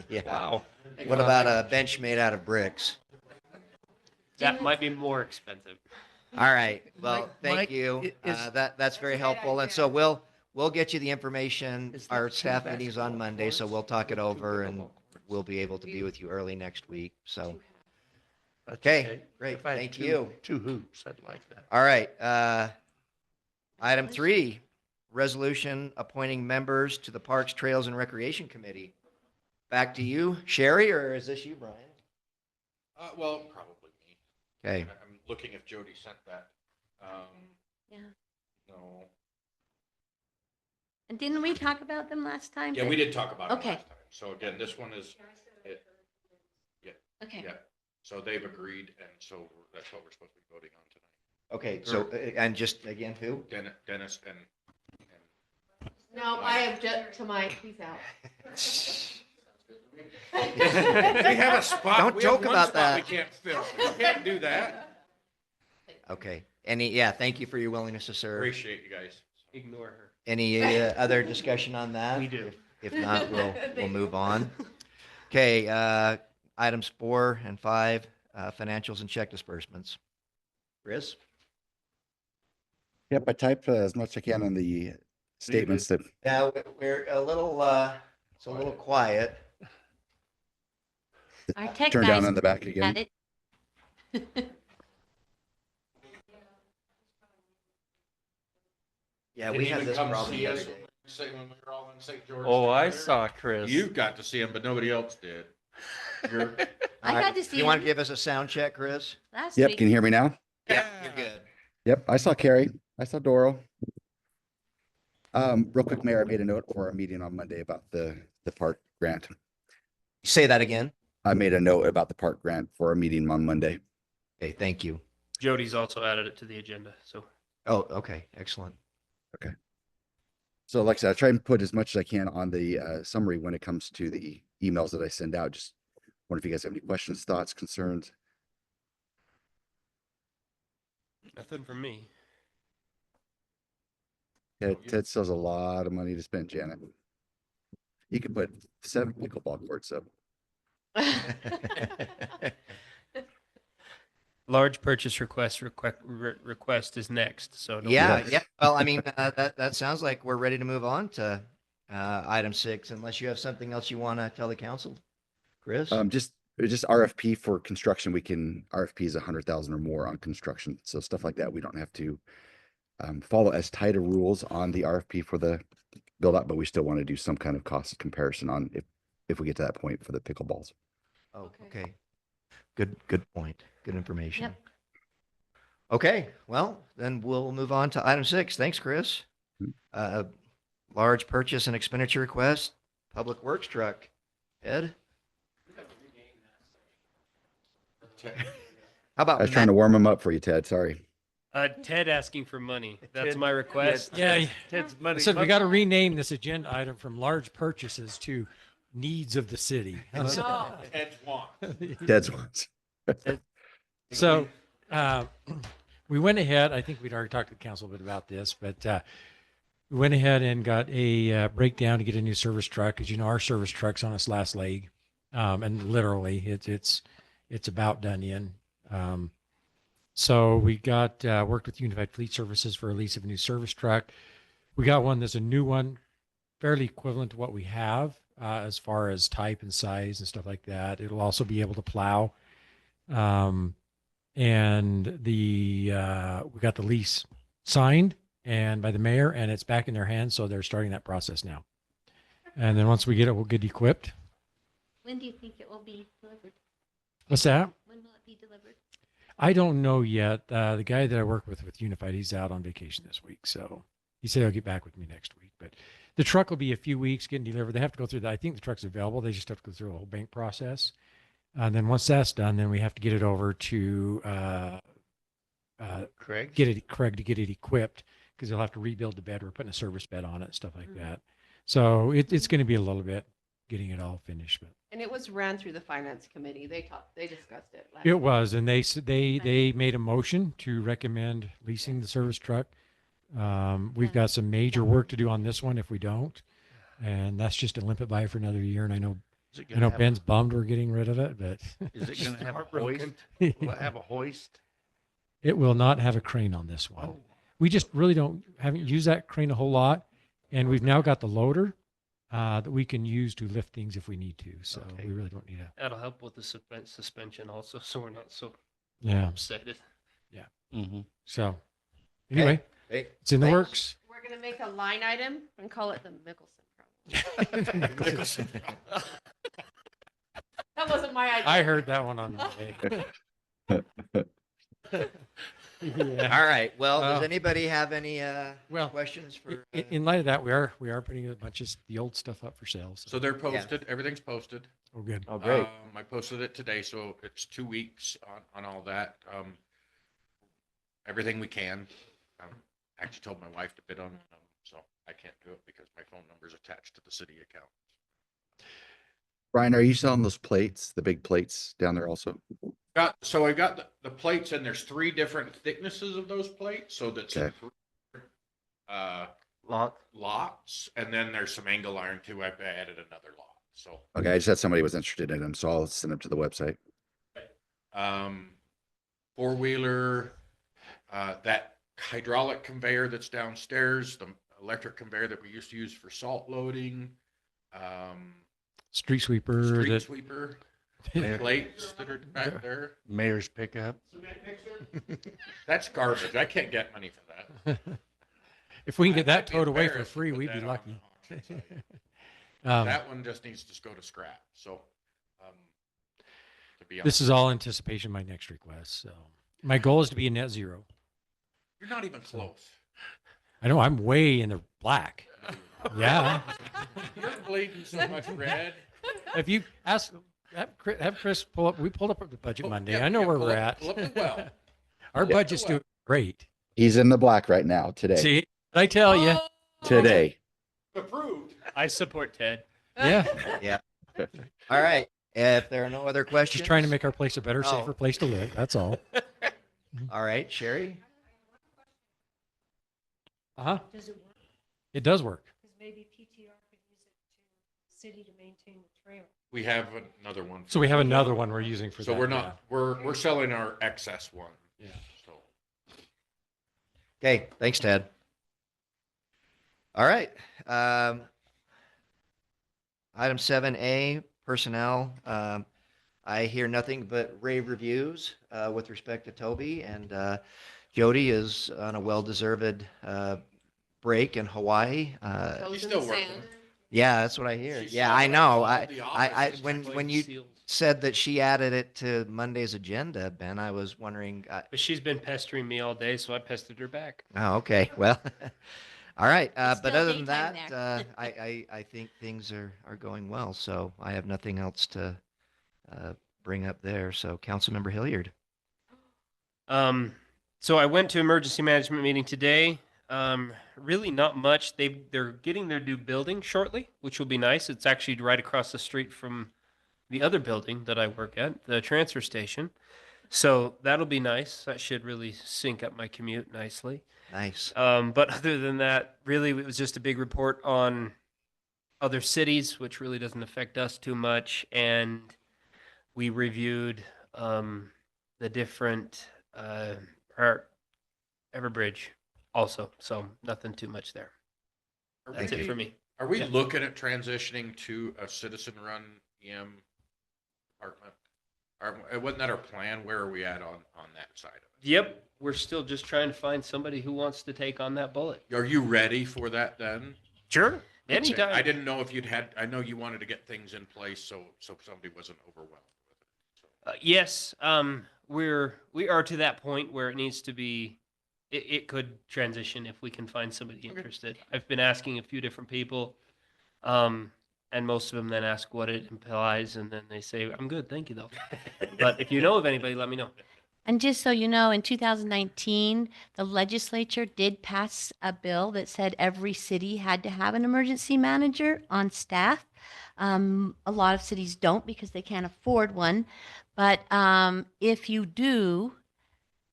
Yeah. Wow. What about a bench made out of bricks? That might be more expensive. All right. Well, Mike- thank Mike, you. is- That's very helpful. And so we'll get you the information. Is that Our two staff meeting's on basketball Monday, so courts? we'll talk it over and we'll be able to be with you early next week. So, okay, great. If I had Thank two- you. Two hoops, I'd like that. All right. Item 3, resolution appointing members to the Parks, Trails, and Recreation Committee. Back to you, Sherry, or is this you, Brian? Well, probably me. Okay. I'm looking if Jody sent that. Yeah. No. And didn't we talk about them last time? Yeah, we did talk about it Okay. last time. So again, this one is, Okay. yeah. So they've agreed, and so that's what we're supposed to be voting on tonight. Okay, so, and just again, who? Dennis and No, I object to Mike. He's out. we have a spot. Don't we have joke one about spot that. We can't fill. We can't do that. Okay. Thank you for your willingness to serve. Appreciate you guys. Ignore her. Any other discussion on that? We do. If not, we'll move on. Okay, items 4 and 5, financials and check disbursements. Chris? Yep, I typed as much as I can on the statements that, Yeah, we're a little, it's a little quiet. Our tech turned down guys on the back had again. it. Yeah, Didn't we have even this come problem see the other us day. Say when we were all in St. George. Oh, I together. saw Chris. You got to see him, but nobody else did. You're, I All got to see You want to him give us a sound check, Chris? last Yep, week. can you hear me now? Yeah, you're good. Yep, I saw Carrie. I saw Doro. Real quick, Mayor, I made a note for our meeting on Monday about the park grant. Say that again. I made a note about the park grant for our meeting on Monday. Okay, thank you. Jody's also added it to the agenda, so. Oh, okay, excellent. So like I said, I try and put as much as I can on the summary when it comes to the emails that I send out. Just wonder if you guys have any questions, thoughts, concerns. Nothing from me. Ted still has a lot of money to spend, Janet. You could put 7 pickleball courts up. Large purchase request is next, so. don't- Yeah, yeah. Well, I mean, that sounds like we're ready to move on to item 6, unless you have something else you want to tell the council. Chris? Just RFP for construction. RFP is 100,000 or more on construction. So stuff like that. We don't have to follow as tight a rules on the RFP for the build out, but we still want to do some kind of cost comparison on if we get to that point for the pickleballs. Oh, okay. Good point. Good information. Yep. Okay, well, then we'll move on to item 6. Thanks, Chris. Large purchase and expenditure request, Public Works truck. Ed? How about I was trying to warm them up for you, Ted. Sorry. Ted asking for money. That's Ted- my request. Yeah, Ted's I money. said we got to rename this agenda item from large purchases to needs of the city. No. Ed's want. Ted's ones. So we went ahead, I think we'd already talked to the council a bit about this, but we went ahead and got a breakdown to get a new service truck. As you know, our service truck's on its last leg. And literally it's about done in. So we got worked with Unified Fleet Services for a lease of a new service truck. We got one that's a new one, fairly equivalent to what we have as far as type and size and stuff like that. It'll also be able to plow. And we got the lease signed and by the mayor, and it's back in their hands. So they're starting that process now. And then once we get it, we'll get equipped. When do you think it will be delivered? What's that? When will it be delivered? I don't know yet. The guy that I work with Unified, he's out on vacation this week. So he said he'll get back with me next week. But the truck will be a few weeks getting delivered. They have to go through that. I think the truck's available. They just have to go through a whole bank process. And then once that's done, then we have to get it over to Craig? Craig to get it equipped. because they'll have to rebuild the bed. We're putting a service bed on it, stuff like that. So it's going to be a little bit getting it all finished, but And it was ran through the finance committee. They discussed it. last it week. was, and they made a motion to recommend leasing the service truck. We've got some major work to do on this one if we don't, and that's just to limp it by for another year. And I know Ben's bummed we're getting rid of it, but Is it gonna have a Heartbroken. hoist? Will it have a hoist? it will not have a crane on this one. We just really haven't used that crane a whole lot, and we've now got the loader that we can use to lift things if we need to. So Okay. we really don't need a. That'll help with the suspension also, so we're not so Yeah. upset. Mm-hmm. So anyway, Hey, it's in the thanks. works. We're gonna make a line item and call it the Mickelson problem. That wasn't my idea. I heard that one on the way. Yeah. All right. Well, does Uh, anybody have any well, questions for? In light of that, we are putting a bunch of the old stuff up for sale. So they're posted, everything's posted. Oh, good. Oh, great. I posted it today, so it's 2 weeks on all that. Everything we can. I actually told my wife to bid on it, so I can't do it because my phone number is attached to the city account. Brian, are you selling those plates, the big plates down there also? So I got the plates, and there's 3 different thicknesses of those plates, so that's Okay. lots, and then there's some angle iron too. I've added another lot. So Okay, I just had somebody was interested in them, so I'll send them to the website. 4-wheeler, that hydraulic conveyor that's downstairs, the electric conveyor that we used to use for salt loading, Street sweeper. street that- sweeper, Mayor- plates that are back there. Mayor's pickup. That's garbage. I can't get money for that. If we can get I'd that be towed away for embarrassed to free, put we'd be that on- lucky. on site. Um, That one just needs to go to scrap. So, to be This honest, is all anticipation of my next request. So my goal is to be a net zero. you're not even close. I know I'm way in the black. Yeah. You're bleeding so much red. If you have Chris pull up, we pulled up the budget Oh, Monday. yeah, I know yeah, where pull we're up- at. pull up the well. Our Yeah. budget's doing great. He's in the black right now, today, See, did I tell you? today. Approved. I support Ted. Yeah. Yeah. All right. If there are no other questions. Just trying to make our place a better, Oh. safer place to live. That's all. All right, Sherry. Uh-huh. Does it work? It does work. Because maybe PTR could use it to city to maintain the trail. We have another one. So we have another one we're using for So that. we're not, we're selling our excess one. Yeah. So, Okay. Thanks, Ted. All right. Item 7A, personnel. I hear nothing but rave reviews with respect to Toby, and Jody is on a well-deserved break in Hawaii. Toes He's in still the working. sand. Yeah, that's what I hear. She's Yeah, still I at know. all I, the I, offices when playing you Seals. said that she added it to Monday's agenda, Ben, I was wondering. But she's been pestering me all day, so I pestered her back. Oh, okay. Well, all right. It's But still other than daytime that, there. I think things are going well. So I have nothing else to bring up there. So Councilmember Hilliard. So I went to emergency management meeting today. Really not much. They're getting their new building shortly, which will be nice. It's actually right across the street from the other building that I work at, the transfer station. So that'll be nice. That should really sync up my commute nicely. Nice. But other than that, really, it was just a big report on other cities, which really doesn't affect us too much. And we reviewed the different Everbridge also. So nothing too much there. That's it for me. Are we Yeah. looking at transitioning to a citizen-run EM department? Wasn't that our plan? Where are we at on that side of it? Yep. We're still just trying to find somebody who wants to take on that bullet. Are you ready for that then? Sure. Anytime. I didn't know if you'd had, I know you wanted to get things in place so somebody wasn't overwhelmed with it. So, Yes, we are to that point where it needs to be. It could transition if we can find somebody interested. I've been asking a few different people, and most of them then ask what it implies, and then they say, "I'm good, thank you, though." But if you know of anybody, let me know. And just so you know, in 2019, the legislature did pass a bill that said every city had to have an emergency manager on staff. A lot of cities don't because they can't afford one. But if you do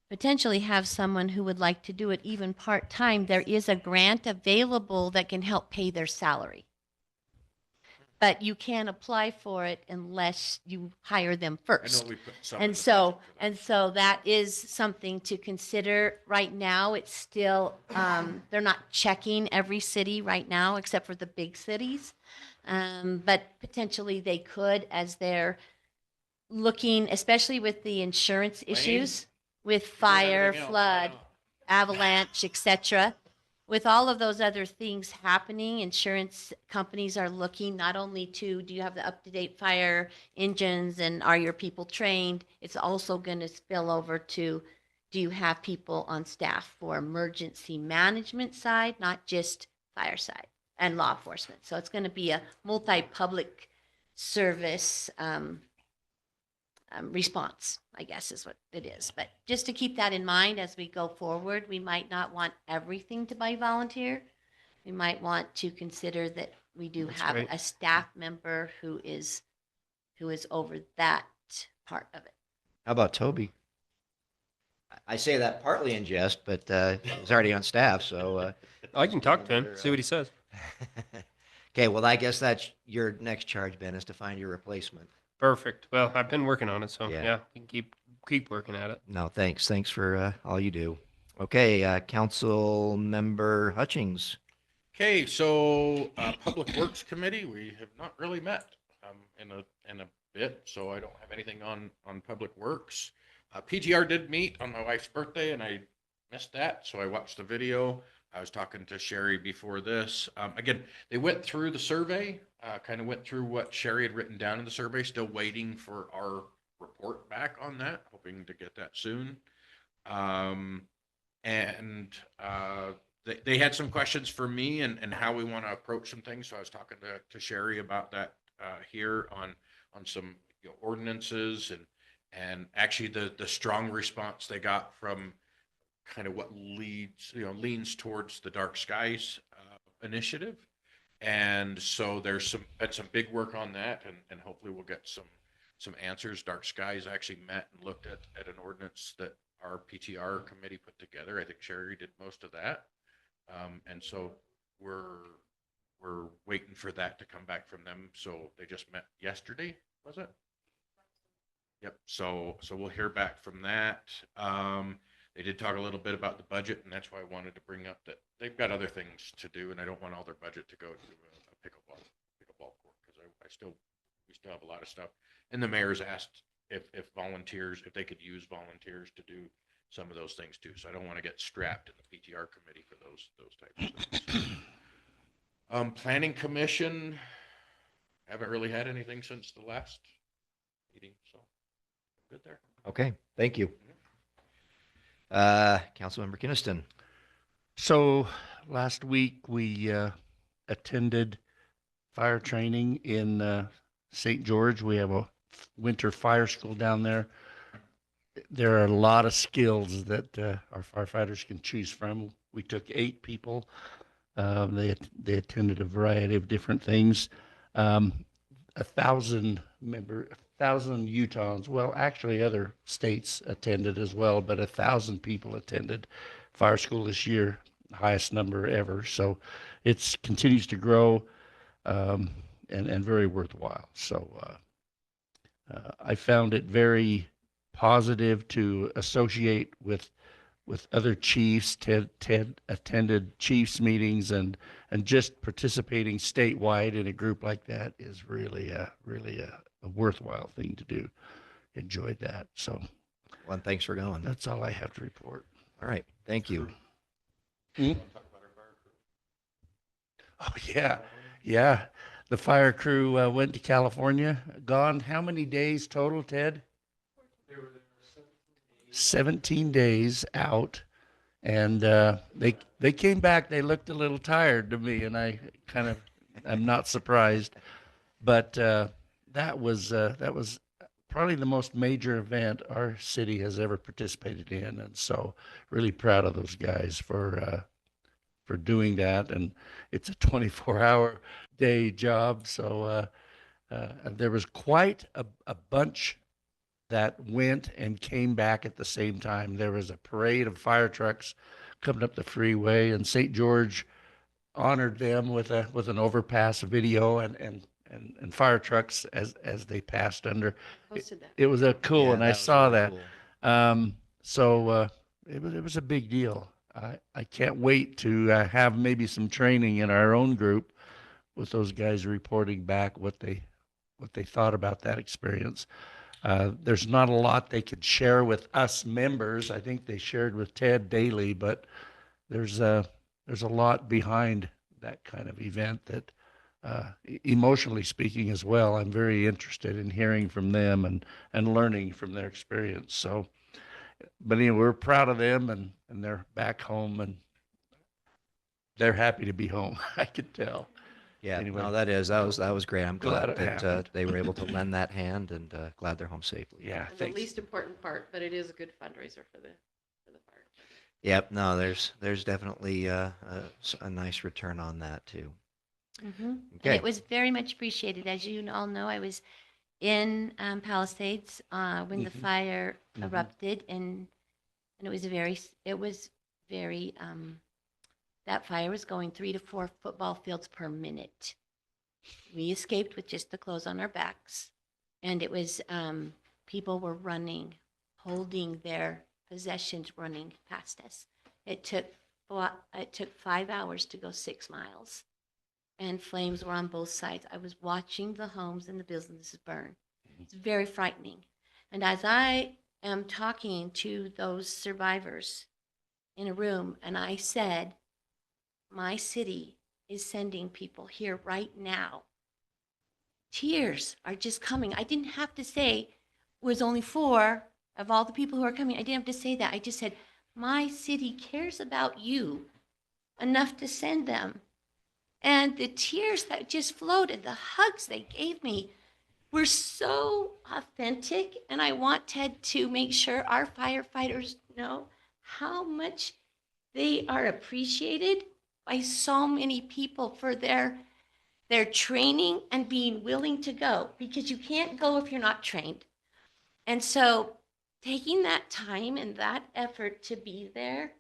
potentially have someone who would like to do it even part-time, there is a grant available that can help pay their salary. But you can't apply for it unless you hire them I know first. we put some in And the so, budget for that. and so that is something to consider. Right now, it's still, they're not checking every city right now, except for the big cities. But potentially they could as they're looking, especially with the insurance issues, with fire, everything else, flood, why not? avalanche, etc. With all of those other things happening, insurance companies are looking not only to, do you have the up-to-date fire engines and are your people trained? It's also going to spill over to, do you have people on staff for emergency management side, not just fire side and law enforcement? So it's going to be a multi-public service response, I guess is what it is. But just to keep that in mind as we go forward, we might not want everything to be volunteer. We might want to consider that we do That's have great. a staff member who is over that part of it. How about Toby? I say that partly in jest, but he's already on staff, so. I can talk to him, see what he says. Okay, well, I guess that's your next charge, Ben, is to find your replacement. Perfect. Well, I've been working on it, so Yeah. yeah, we can keep working at it. No, thanks. Thanks for all you do. Okay, Council Member Hutchings. Okay, so Public Works Committee, we have not really met in a bit, so I don't have anything on Public Works. PTR did meet on my wife's birthday, and I missed that, so I watched the video. I was talking to Sherry before this. Again, they went through the survey, kind of went through what Sherry had written down in the survey, still waiting for our report back on that, hoping to get that soon. They had some questions for me and how we want to approach some things. So I was talking to Sherry about that here on some ordinances and actually the strong response they got from kind of what leans towards the Dark Skies initiative. And so there's been some big work on that, and hopefully we'll get some answers. Dark Skies actually met and looked at an ordinance that our PTR committee put together. I think Sherry did most of that. And so we're waiting for that to come back from them. So they just met yesterday, was it? Yep. So we'll hear back from that. They did talk a little bit about the budget, and that's why I wanted to bring up that they've got other things to do, and I don't want all their budget to go to a pickleball court, because we still have a lot of stuff. And the mayor's asked if volunteers, if they could use volunteers to do some of those things too. So I don't want to get strapped in the PTR committee for those types of things. Planning Commission, haven't really had anything since the last meeting, so good there. Okay, thank you. Councilmember Kinnison. So last week we attended fire training in St. George. We have a winter fire school down there. There are a lot of skills that our firefighters can choose from. We took 8 people. They attended a variety of different things. 1,000 Utahns, well, actually other states attended as well, but 1,000 people attended fire school this year, highest number ever. So it continues to grow and very worthwhile. So I found it very positive to associate with other chiefs. Ted attended chiefs meetings, and just participating statewide in a group like that is really a worthwhile thing to do. Enjoyed that. So, Well, and thanks for going. that's all I have to report. All right, thank you. Oh yeah. The fire crew went to California. Gone how many days total, Ted? 17 days out, and they came back. They looked a little tired to me, and I'm not surprised. But that was probably the most major event our city has ever participated in. And so really proud of those guys for doing that. And it's a 24-hour day job. So there was quite a bunch that went and came back at the same time. There was a parade of fire trucks coming up the freeway, and St. George honored them with an overpass video and fire trucks as they passed under. Posted that. It was a cool, Yeah, and I was saw really that. cool. So it was a big deal. I can't wait to have maybe some training in our own group with those guys reporting back what they thought about that experience. There's not a lot they could share with us members. I think they shared with Ted daily, but there's a lot behind that kind of event that, emotionally speaking as well, I'm very interested in hearing from them and learning from their experience. So, but anyway, we're proud of them and they're back home and they're happy to be home. I could tell. Yeah, Anyway. no, that was great. I'm Glad glad it that happened. they were able to lend that hand, and glad they're home safely. Yeah, And the thanks. least important part, but it is a good fundraiser for the fire. Yep, no, there's definitely a nice return on that too. And Okay. it was very much appreciated. As you all know, I was in Palisades when the fire erupted, and it was very that fire was going 3 to 4 football fields per minute. We escaped with just the clothes on our backs, and it was people were running, holding their possessions, running past us. It took 5 hours to go 6 miles, and flames were on both sides. I was watching the homes and the businesses burn. It's very frightening. And as I am talking to those survivors in a room, and I said, my city is sending people here right now. Tears are just coming. I didn't have to say it was only 4 of all the people who are coming. I didn't have to say that. I just said, my city cares about you enough to send them. And the tears that just flowed and the hugs they gave me were so authentic. And I want Ted to make sure our firefighters know how much they are appreciated by so many people for their training and being willing to go, because you can't go if you're not trained. And so taking that time and that effort to be there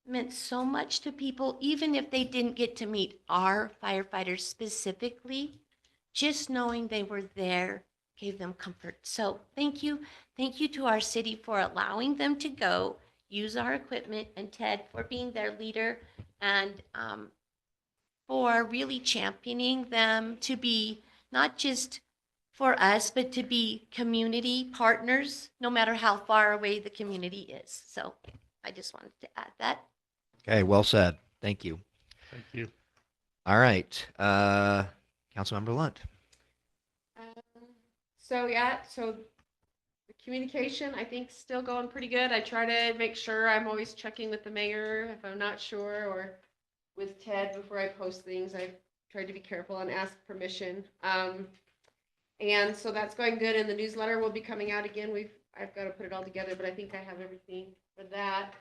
meant so much to people, even if they didn't get to meet our firefighters specifically. Just knowing they were there gave them comfort. So thank you to our city for allowing them to go use our equipment, and Ted for being their leader, and for really championing them to be not just for us, but to be community partners, no matter how far away the community is. So I just wanted to add that. Okay, well said. Thank you. Thank you. All right, Councilmember Lunt. So the communication, I think, still going pretty good. I try to make sure I'm always checking with the mayor if I'm not sure, or with Ted before I post things. I tried to be careful and ask permission. And so that's going good. And the newsletter will be coming out again. I've got to put it all together, but I think I have everything for that.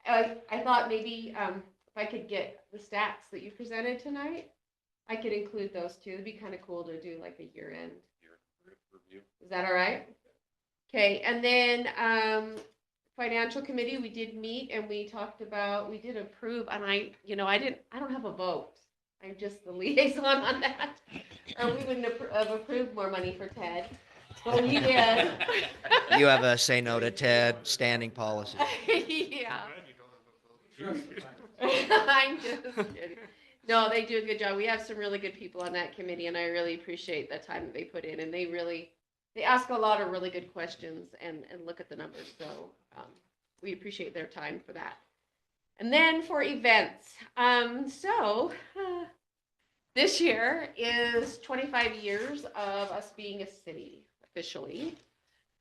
I thought maybe if I could get the stats that you presented tonight, I could include those too. It'd be kind of cool to do like a year-end review. Is that all right? Okay, and then financial committee, we did meet and we did approve, and I don't have a vote. I'm just the liaison on that. Or we wouldn't have approved more money for Ted. But we did. You have a say no to Ted standing policy. Yeah. I'm just kidding. No, they do a good job. We have some really good people on that committee, and I really appreciate the time that they put in. And they ask a lot of really good questions and look at the numbers. So we appreciate their time for that. And then for events. This year is 25 years of us being a city officially.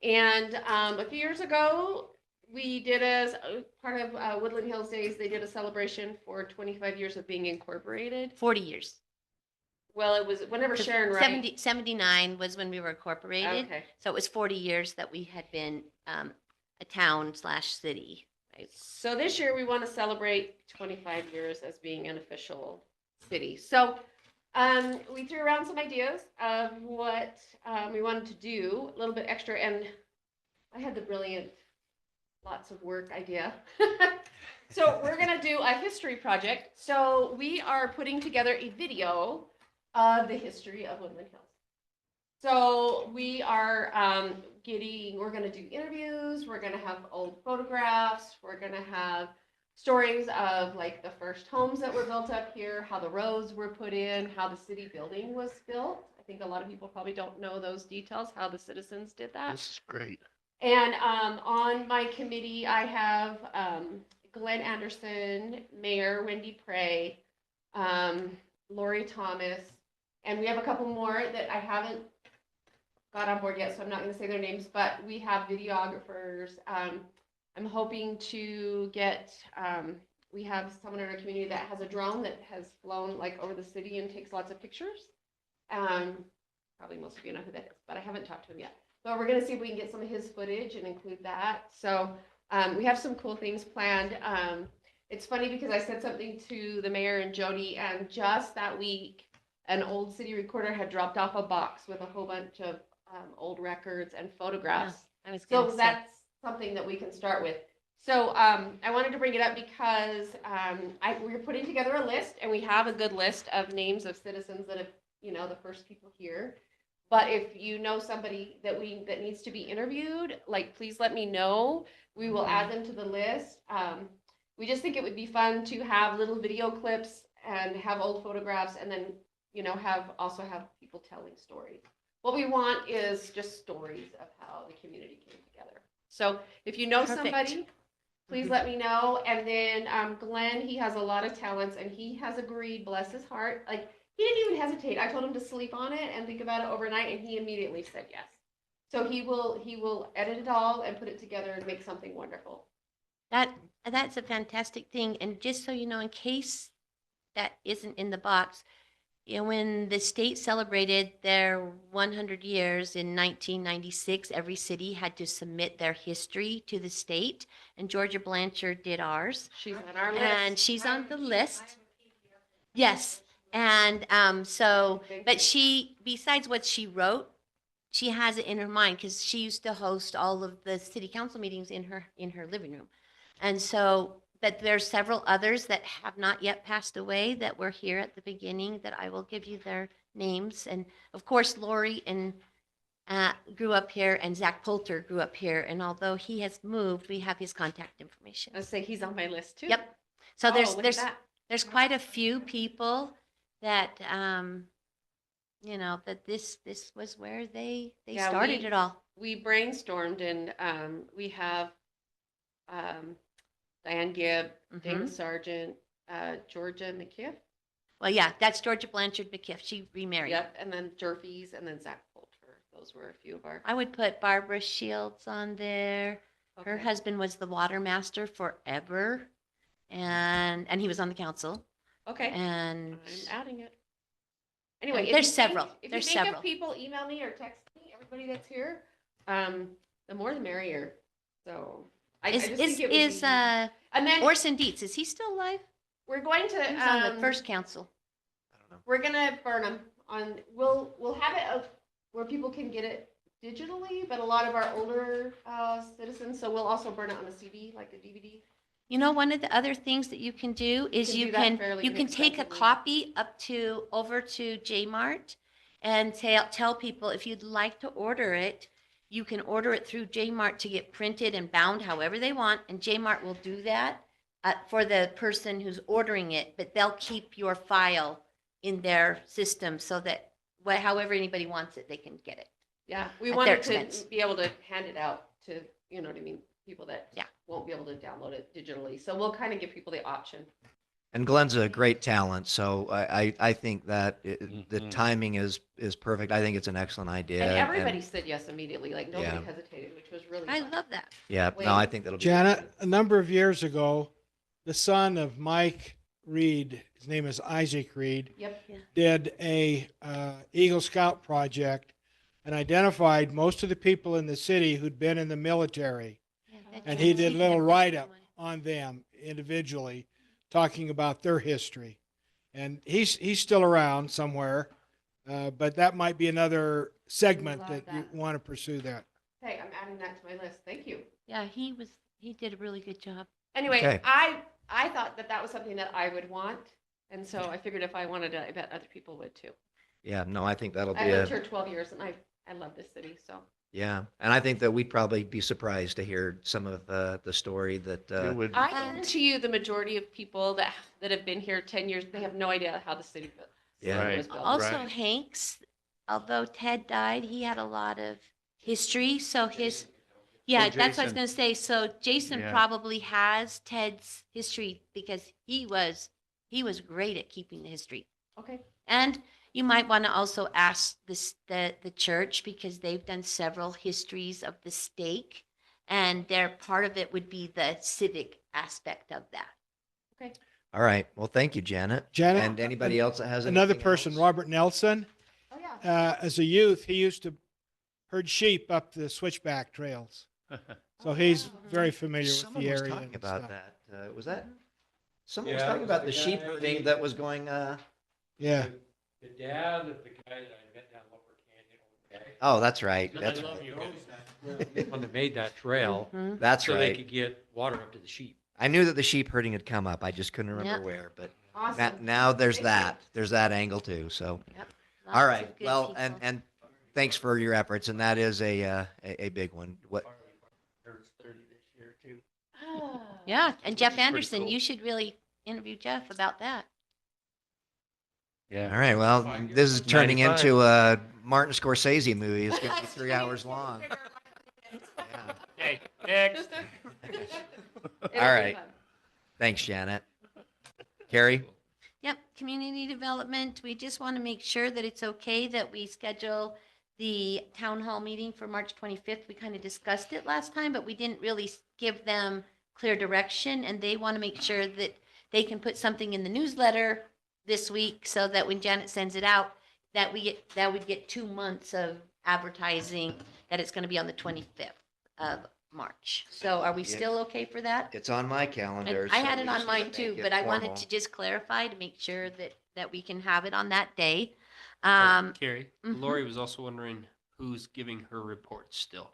And a few years ago, we did as part of Woodland Hills Days, they did a celebration for 25 years of being incorporated. 40 years. Well, it was whenever 'Cause Sharon Wright. 79 was when we were incorporated. Okay. So it was 40 years that we had been a town/city, right? So this year we want to celebrate 25 years as being an official city. So we threw around some ideas of what we wanted to do, a little bit extra, and I had the brilliant lots of work idea. So we're gonna do a history project. So we are putting together a video of the history of Woodland Hills. So we are we're gonna do interviews, we're gonna have old photographs, we're gonna have stories of like the first homes that were built up here, how the roads were put in, how the city building was built. I think a lot of people probably don't know those details, how the citizens did that. This is great. And on my committee, I have Glenn Anderson, Mayor Wendy Prey, Lori Thomas, and we have a couple more that I haven't got on board yet, so I'm not going to say their names, but we have videographers. I'm hoping to get, we have someone in our community that has a drone that has flown like over the city and takes lots of pictures. Probably most of you know who that is, but I haven't talked to him yet. So we're going to see if we can get some of his footage and include that. So we have some cool things planned. It's funny because I said something to the mayor and Jody, and just that week, an old city recorder had dropped off a box with a whole bunch of old records and photographs. I was So gonna say. that's something that we can start with. So I wanted to bring it up because we're putting together a list, and we have a good list of names of citizens that have, the first people here. But if you know somebody that needs to be interviewed, like, please let me know. We will add them to the list. We just think it would be fun to have little video clips and have old photographs, and then, also have people telling stories. What we want is just stories of how the community came together. So if you know Perfect. somebody, please let me know. And then Glenn, he has a lot of talents, and he has agreed, bless his heart, like, he didn't even hesitate. I told him to sleep on it and think about it overnight, and he immediately said yes. So he will edit it all and put it together and make something wonderful. That's a fantastic thing. And just so you know, in case that isn't in the box, when the state celebrated their 100 years in 1996, every city had to submit their history to the state, and Georgia Blanchard did ours. She's on our list. And she's on the list. Yes. And but she, besides what she wrote, she has it in her mind because she used to host all of the city council meetings in her living room. And so, but there's several others that have not yet passed away that were here at the beginning that I will give you their names. And of course, Lori and grew up here, and Zach Poulter grew up here. And although he has moved, we have his contact information. I say he's on my list too. Yep. So Oh, look at that. there's quite a few people that that this was where they Yeah, started it all. We brainstormed, and we have Diane Gibb, Dana Sargent, Georgia McKiff. Well, yeah, that's Georgia Blanchard McKiff. She remarried. Yep, and then Jerfies, and then Zach Poulter. Those were a few of our. I would put Barbara Shields on there. Her Okay. husband was the water master forever, and he was on the council. Okay. And I'm adding it. Anyway, if there's you think- several. If There's you think several. of people, email me or text me. Everybody that's here, the more the merrier. So I is just think it would be- and then Orson Dietz, is he still alive? we're going to He was on the first council. We're gonna burn them on. We'll have it where people can get it digitally, but a lot of our older citizens, so we'll also burn it on a CD, like a DVD. You know, one of the other things that you can do is can you do that can fairly you can take a inexpensively. copy over to Jmart and tell people if you'd like to order it, you can order it through Jmart to get printed and bound however they want, and Jmart will do that for the person who's ordering it, but they'll keep your file in their system so that however anybody wants it, they can get it. Yeah, we At their wanted expense. to be able to hand it out to, you know what I mean, people that won't be able to download it digitally. So we'll kind of give people the option. And Glenn's a great talent, so I think that the timing is perfect. I think it's an excellent idea. And everybody said yes immediately, like nobody Yeah. hesitated, which was really I fun. love that. Yeah, no, I think that'll be. Janet, a number of years ago, the son of Mike Reed, his name is Isaac Reed, Yep. did a Eagle Scout project and identified most of the people in the city who'd been in the military. And he did a little write-up on them individually, talking about their history. And he's still around somewhere, but that might be another segment love that you that. want to pursue that. Okay, I'm adding that to my list. Thank you. Yeah, he did a really good job. Anyway, Okay. I thought that that was something that I would want. And so I figured if I wanted it, I bet other people would too. Yeah, no, I think that'll I be lived a, here 12 years and I love this city, so. yeah. And I think that we'd probably be surprised to hear some of the story that, It would, I guarantee you the majority of people that have been here 10 years, they have no idea how the city Yeah. Right. was built. Also, Right. Hanks, although Ted died, he had a lot of history. So yeah, Oh, that's what I was Jason. going to say. So Jason Yeah. probably has Ted's history because he was great at keeping the history. Okay. And you might want to also ask the church because they've done several histories of the stake, and their part of it would be the civic aspect of that. Okay. all right. Well, thank you, Janet. Janet, And anybody else that has Another anything person, else? Robert Nelson, Oh, yeah. as a youth, he used to herd sheep up the switchback trails. So he's very familiar with Someone the was area. talking and about stuff. that. Was that? Someone was Yeah, talking it was about the the sheep guy- herding that was going, Yeah. The dad of the guy that I met down Lower Canyon. Okay? oh, that's right. I That's love right. you guys. When they made that trail, Mhm. That's so they right. could get water up to the sheep. I knew that the sheep herding had come up. I just couldn't remember Yep. where, but Awesome. now there's Thank that. There's that angle too. So, Lots all of right. good Well, people. and thanks for your efforts. And that is a big one. What? there's 30 this year too. Ah. Yeah, and Jeff pretty Anderson, cool. you should really interview Jeff about that. All Yeah. right. Well, this is turning 95. into a Martin Scorsese movie. It's going to be 3 hours long. Yeah. Hey, next. It'll be All right. fun. Thanks, Janet. Carrie? Yep, community development, we just want to make sure that it's okay that we schedule the town hall meeting for March 25th. We kind of discussed it last time, but we didn't really give them clear direction, and they want to make sure that they can put something in the newsletter this week so that when Janet sends it out, that would get 2 months of advertising that it's going to be on the 25th of March. So are we Yeah. still okay for that? It's on my calendar. And I had so it we on just mine make too, it but I wanted formal. to just clarify to make sure that we can have it on that day. Carrie, mhm. Lori was also wondering who's giving her report still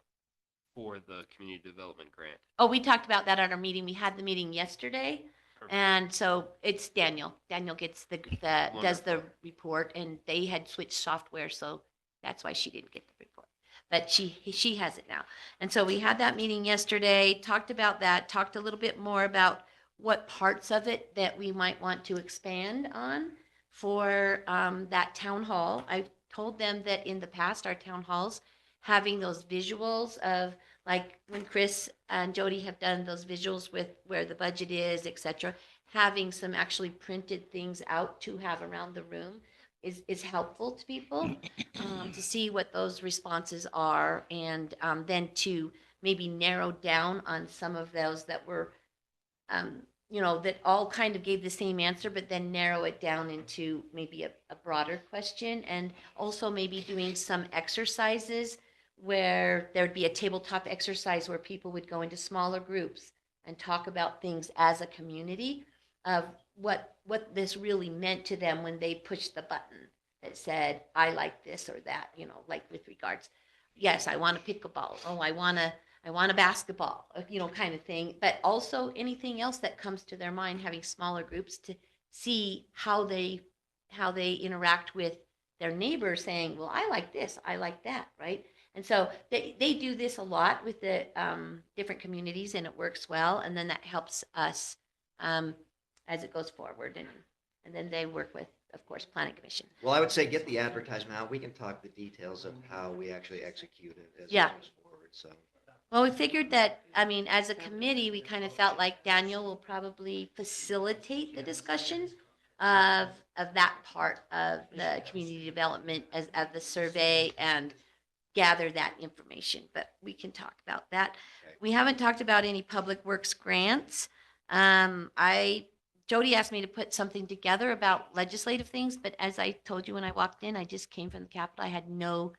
for the community development grant. Oh, we talked about that at our meeting. We had the meeting yesterday. Perfect. And so it's Daniel. Daniel gets does the Wonderful. report, and they had switched software, so that's why she didn't get the report. But she has it now. And so we had that meeting yesterday, talked about that, talked a little bit more about what parts of it that we might want to expand on for that town hall. I told them that in the past, our town halls, having those visuals of like when Chris and Jody have done those visuals with where the budget is, et cetera, having some actually printed things out to have around the room is helpful to people to see what those responses are, and then to maybe narrow down on some of those that were, that all kind of gave the same answer, but then narrow it down into maybe a broader question, and also maybe doing some exercises where there would be a tabletop exercise where people would go into smaller groups and talk about things as a community of what this really meant to them when they pushed the button that said, I like this or that, like with regards, yes, I want a pickleball. Oh, I want a basketball, kind of thing. But also anything else that comes to their mind, having smaller groups to see how they interact with their neighbors saying, well, I like this, I like that, right? And so they do this a lot with the different communities, and it works well. And then that helps us as it goes forward. And then they work with, of course, Planning Commission. Well, I would say get the advertisement out. We can talk the details of how we actually execute it as Yeah. it goes forward. So, Well, we figured that, as a committee, we kind of felt like Daniel will probably facilitate the discussion of that part of the community development of the survey and gather that information, but we can talk about that. Okay. We haven't talked about any public works grants. I Jody asked me to put something together about legislative things, but as I told you when I walked in, I just came from the Capitol. I had no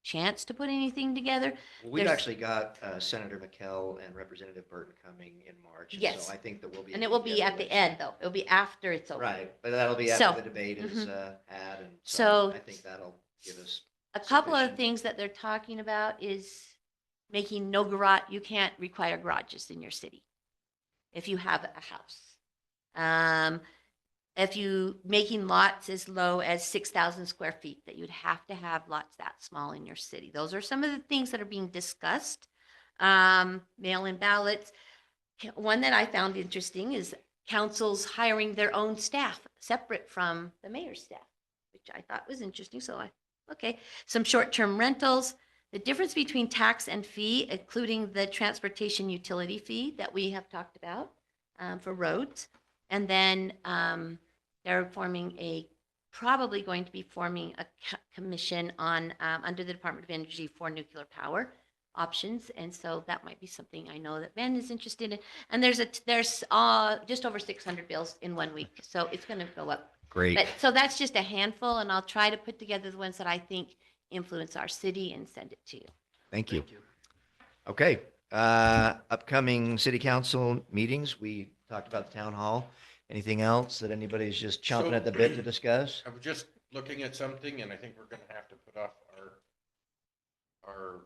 chance to put anything together. Well, we've There's- actually got Senator McKell and Representative Burton coming in March. And Yes. So I think that we'll be. And it will be at the end, though. It'll be after it's over. Right, but that'll be So- after the debate is had, and so So- I think that'll give us. A couple of sufficient- things that they're talking about is making no garage, you can't require garages in your city if you have a house. If you, making lots as low as 6,000 square feet, that you'd have to have lots that small in your city. Those are some of the things that are being discussed. Mail-in ballots. One that I found interesting is councils hiring their own staff separate from the mayor's staff, which I thought was interesting. So okay, some short-term rentals, the difference between tax and fee, including the transportation utility fee that we have talked about for roads. And then they're probably going to be forming a commission on, under the Department of Energy for nuclear power options. And so that might be something I know that Ben is interested in. And there's just over 600 bills in 1 week. So it's going to go up. Great. But, so that's just a handful, and I'll try to put together the ones that I think influence our city and send it to you. Thank you. Okay, upcoming city council meetings, we talked about the town hall. Anything else that anybody's just chomping So- at the bit to discuss? I was just looking at something, and I think we're gonna have to put off our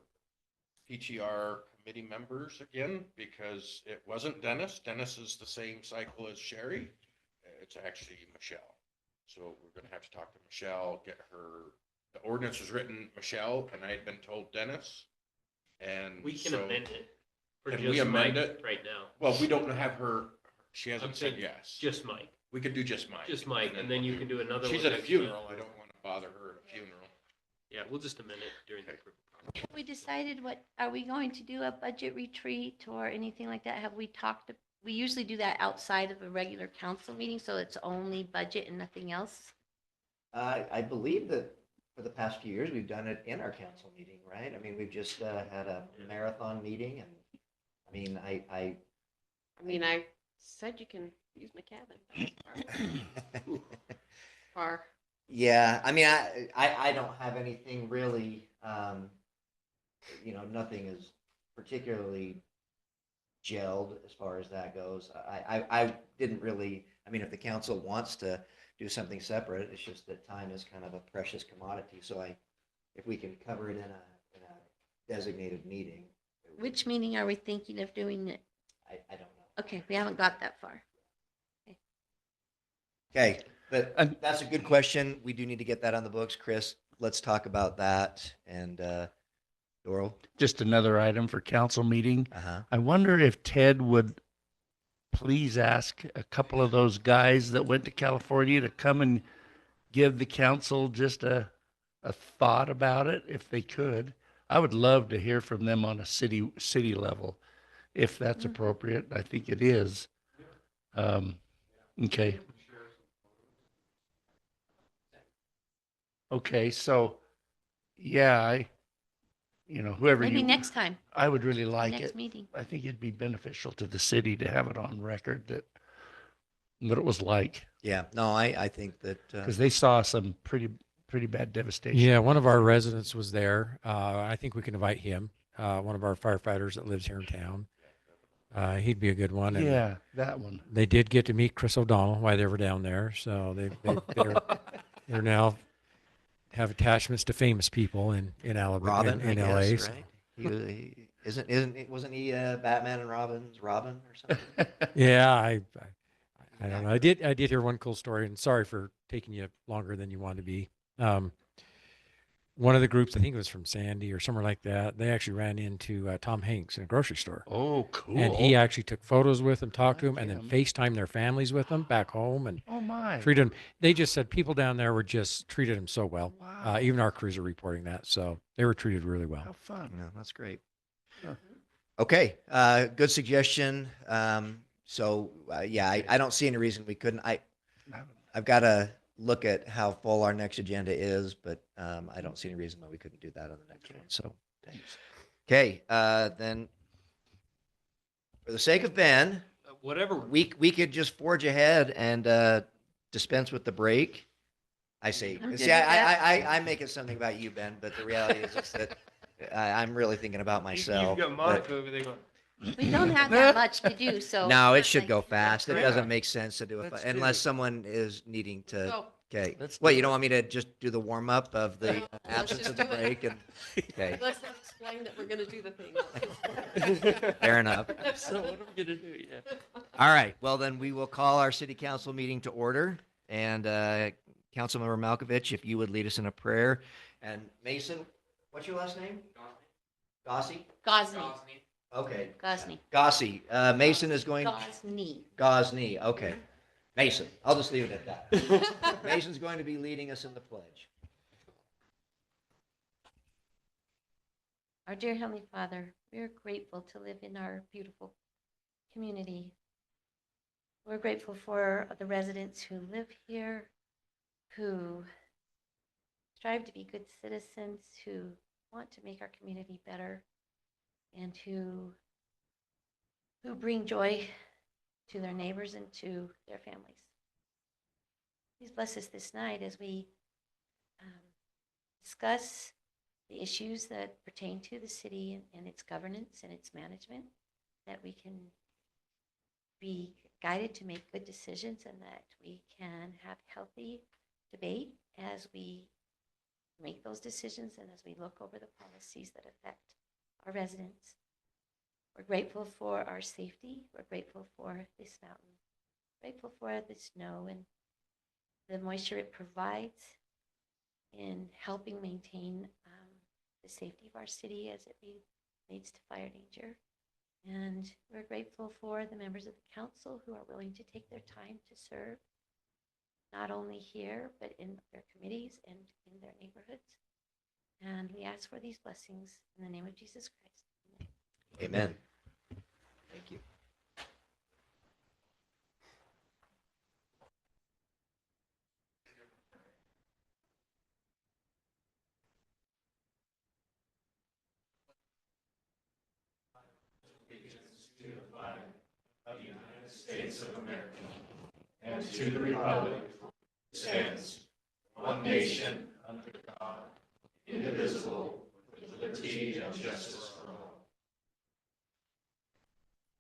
PTR committee members again, because it wasn't Dennis. Dennis is the same cycle as Sherry. It's actually Michelle. So we're gonna have to talk to Michelle, get her, the ordinance was written Michelle, and I had been told Dennis. And We can so- amend it. For Can just we amend Mike it? Right now. Well, we don't have her, she I'm hasn't said saying yes. Just Mike. We could do just Mike. Just Mike, and then you can do another one. She's at a next funeral. month. I don't want to bother her at a funeral. Yeah, we'll just amend it during the. We decided are we going to do a budget retreat or anything like that? Have we talked, we usually do that outside of a regular council meeting, so it's only budget and nothing else? I believe that for the past few years, we've done it in our council meeting, right? I mean, we've just had a marathon meeting, and I mean, I mean, I said you can use my cabin. Far. Yeah, I mean, I don't have anything really, nothing is particularly gelled as far as that goes. I didn't really, I mean, if the council wants to do something separate, it's just that time is kind of a precious commodity. So if we can cover it in a designated meeting. Which meeting are we thinking of doing it? I don't know. Okay, we haven't got that far. Okay, but that's a good question. We do need to get that on the books. Chris, let's talk about that. And Doral? Just another item for council meeting. Uh-huh. I wonder if Ted would please ask a couple of those guys that went to California to come and give the council just a thought about it, if they could. I would love to hear from them on a city level, if that's appropriate. I think it is. Okay. Okay, so, yeah, whoever Maybe you, next time, I would really like next it. meeting. I think it'd be beneficial to the city to have it on record that what it was like, Yeah, no, I think that, because they saw some pretty bad devastation. Yeah, one of our residents was there. I think we can invite him. One of our firefighters that lives here in town. He'd be a good one. And Yeah, that one. they did get to meet Chris O'Donnell while they were down there, so they're now have attachments to famous people in Alabama, Robin, in I LA. guess, right? Wasn't he Batman and Robin's Robin or something? Yeah, I don't know. I did hear one cool story, and sorry for taking you longer than you wanted to be. One of the groups, I think it was from Sandy or somewhere like that, they actually ran into Tom Hanks in a grocery store. Oh, cool. And he actually took photos with them, talked to them, and then FaceTimed their families with them back home and Oh, my. treated them. They just said people down there were just treated them so well. Wow. Even our crews are reporting that. So they were treated really well. How fun. No, that's great. Huh. Okay, good suggestion. So, yeah, I don't see any reason we couldn't. I've got to look at how full our next agenda is, but I don't see any reason why we couldn't do that on the next one. So, Thanks. okay, then for the sake of Ben, whatever. we could just forge ahead and dispense with the break. I see. I'm good See, with that. I make it something about you, Ben, but the reality is just that I'm really thinking about myself. You've got but- Monica over there going, We don't have that much to do, so. No, it it's should like- go fast. It Yeah. doesn't make sense to do it Let's unless do it. someone is needing to. Go. Okay. Let's What, do you it. don't want me to just do the warm up of the Let's absence just of the do it. break and, okay, Let's not explain that we're gonna do the thing. fair enough. So what are we gonna do? Yeah. All right. Well, then we will call our city council meeting to order. And Councilmember Malkovich, if you would lead us in a prayer. And Mason, what's your last name? Gossi? Gosney, Okay. Gosney, Gossi. Mason is going. Gosney. Gosney. Okay. Mason. I'll just leave it at that. Mason's going to be leading us in the pledge. Our dear Heavenly Father, we are grateful to live in our beautiful community. We're grateful for the residents who live here, who strive to be good citizens, who want to make our community better, and who bring joy to their neighbors and to their families. Please bless us this night as we discuss the issues that pertain to the city and its governance and its management, that we can be guided to make good decisions and that we can have healthy debate as we make those decisions and as we look over the policies that affect our residents. We're grateful for our safety. We're grateful for this mountain, grateful for the snow and the moisture it provides in helping maintain the safety of our city as it relates to fire danger. And we're grateful for the members of the council who are willing to take their time to serve, not only here, but in their committees and in their neighborhoods. And we ask for these blessings in the name of Jesus Christ. Amen. Thank you.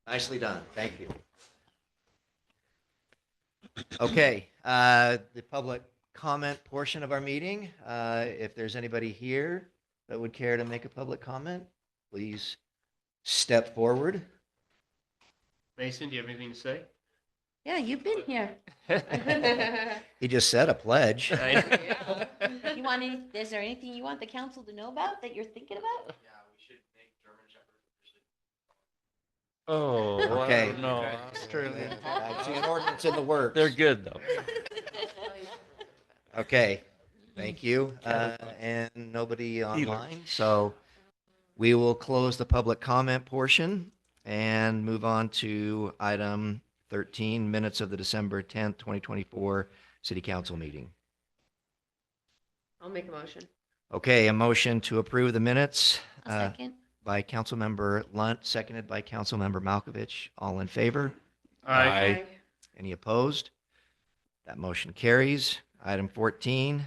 Nicely done. Thank you. Okay, the public comment portion of our meeting. If there's anybody here that would care to make a public comment, please step forward. Mason, do you have anything to say? Yeah, you've been here. He just said a pledge. You want any, is there anything you want the council to know about that you're thinking about? Oh, Okay. no, Australian. I see an ordinance in the works. They're good though. Okay, thank you. And nobody online, so we will close the public comment portion and move on to item 13, minutes of the December 10th, 2024 City Council meeting. I'll make a motion. Okay, a motion to approve the minutes A second. by Councilmember Lunt, seconded by Councilmember Malkovich. All in favor? Aye. Any opposed? That motion carries. Item 14,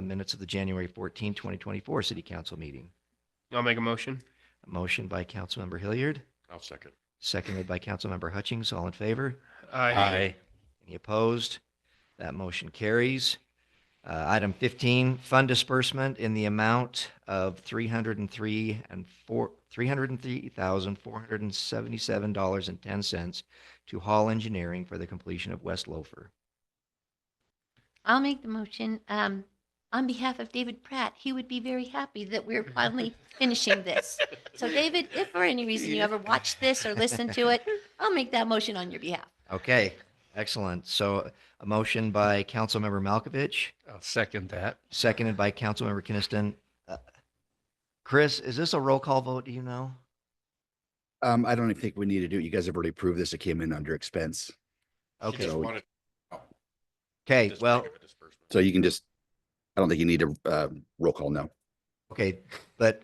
minutes of the January 14, 2024 City Council meeting. I'll make a motion. A motion by Councilmember Hilliard, I'll second. seconded by Councilmember Hutchings. All in favor? Aye. Any opposed? That motion carries. Item 15, fund disbursement in the amount of $303,477.10 to Hall Engineering for the completion of West Loafer. I'll make the motion. On behalf of David Pratt, he would be very happy that we're finally finishing this. So David, if for any reason you ever watch this or listen to it, I'll make that motion on your behalf. Okay, excellent. So a motion by Councilmember Malkovich, I'll second that. seconded by Councilmember Kinnison. Chris, is this a roll call vote? Do you know? I don't even think we need to do it. You guys have already approved this. It came in under expense. She Okay, just So- wanted- okay, just well, make a disbursement. So you can just, I don't think you need a roll call, no. okay, but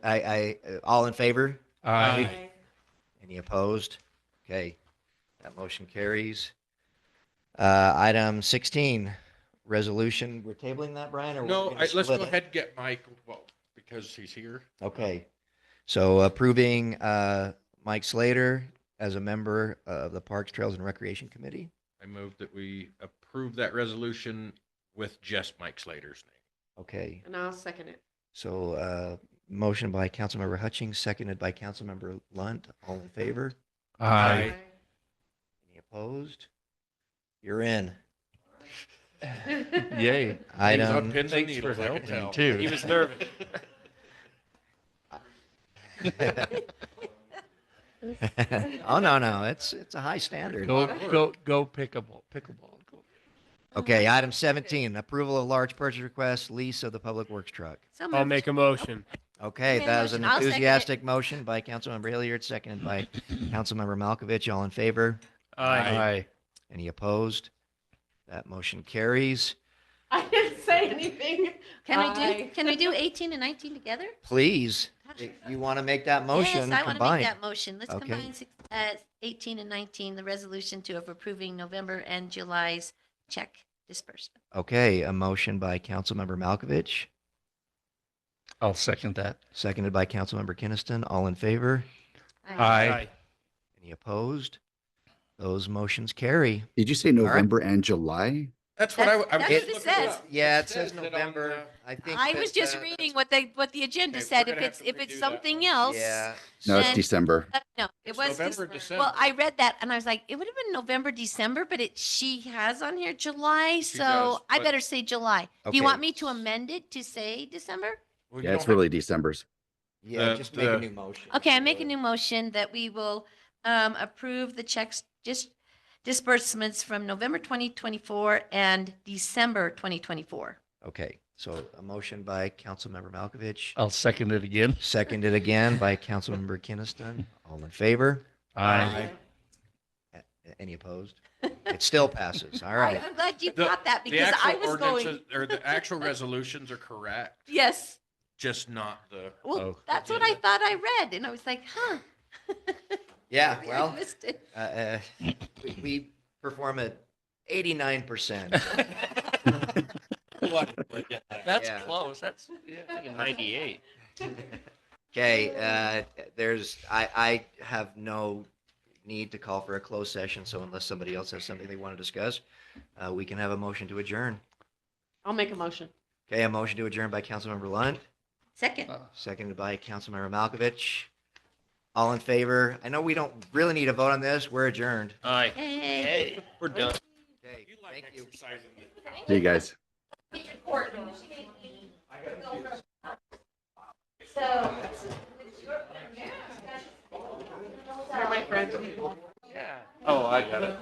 all in favor? Aye. Any opposed? Okay. That motion carries. Item 16, resolution. We're tabling that, Brian, or we're No, gonna let's go split it? ahead and get Mike, well, because he's here. Okay. So approving Mike Slater as a member of the Parks, Trails, and Recreation Committee. I move that we approve that resolution with just Mike Slater's name. Okay. And I'll second it. So motion by Councilmember Hutchings, seconded by Councilmember Lunt. All in favor? Aye. Any opposed? You're in. Yay. Item. Pins and Thanks for needles, I can helping tell. too. He was nervous. Oh, no. It's a high standard. Go pickleball. Go. Okay, item 17, approval of large purchase request, lease of the Public Works truck. So I'll moved. make a motion. Okay, Okay, that was an motion. I'll second it. enthusiastic motion by Councilmember Hilliard, seconded by Councilmember Malkovich. All in favor? Aye. Any opposed? That motion carries. I didn't say anything. Can we do 18 and 19 together? Please, if you want to make that motion Yes, I want to make combined. that motion. Let's Okay. combine 18 and 19, the resolution of approving November and July's check disbursement. Okay, a motion by Councilmember Malkovich, I'll second that. seconded by Councilmember Kinnison. All in favor? Aye. Any opposed? Those motions carry. Did you say right. November and July? That's what I That's what was it looking says. up. Yeah, it says that on November. the- I think. I that, was just reading what the agenda Okay, said. we're If gonna have it's, to if it's redo that something one. else. Yeah. No, it's Then- December. No, it It's was. November, Dec- December. Well, I read that and I was like, it would have been November, December, but she has on here July, She so does, I but- better say July. Do you Okay. want me to amend it to say December? Well, you Yeah, it's don't have- really December's. Yeah, just make a the- new motion. Okay, I make a new motion that we will approve the checks, just disbursements from November 2024 and December 2024. Okay, so a motion by Councilmember Malkovich, I'll second it again. seconded again by Councilmember Kinnison. All in favor? Aye. Any opposed? It still passes. All right. I'm glad you The- got that The because I actual was going, ordinances, or the actual resolutions are correct, yes. just not the. Well, Oh. that's what I thought I read, and I was like, huh. Yeah, Maybe I well, missed it. we perform at 89%. That's Yeah. close. That's 98. Okay, I have no need to call for a closed session, so unless somebody else has something they want to discuss, we can have a motion to adjourn. I'll make a motion. Okay, a motion to adjourn by Councilmember Lunt, Second. seconded by Councilmember Malkovich. All in favor? I know we don't really need a vote on this. We're adjourned. Aye. Hey. Hey, we're done. Okay, You like thank you. exercising the- See you guys. They're my friends. Yeah. Oh, I got it.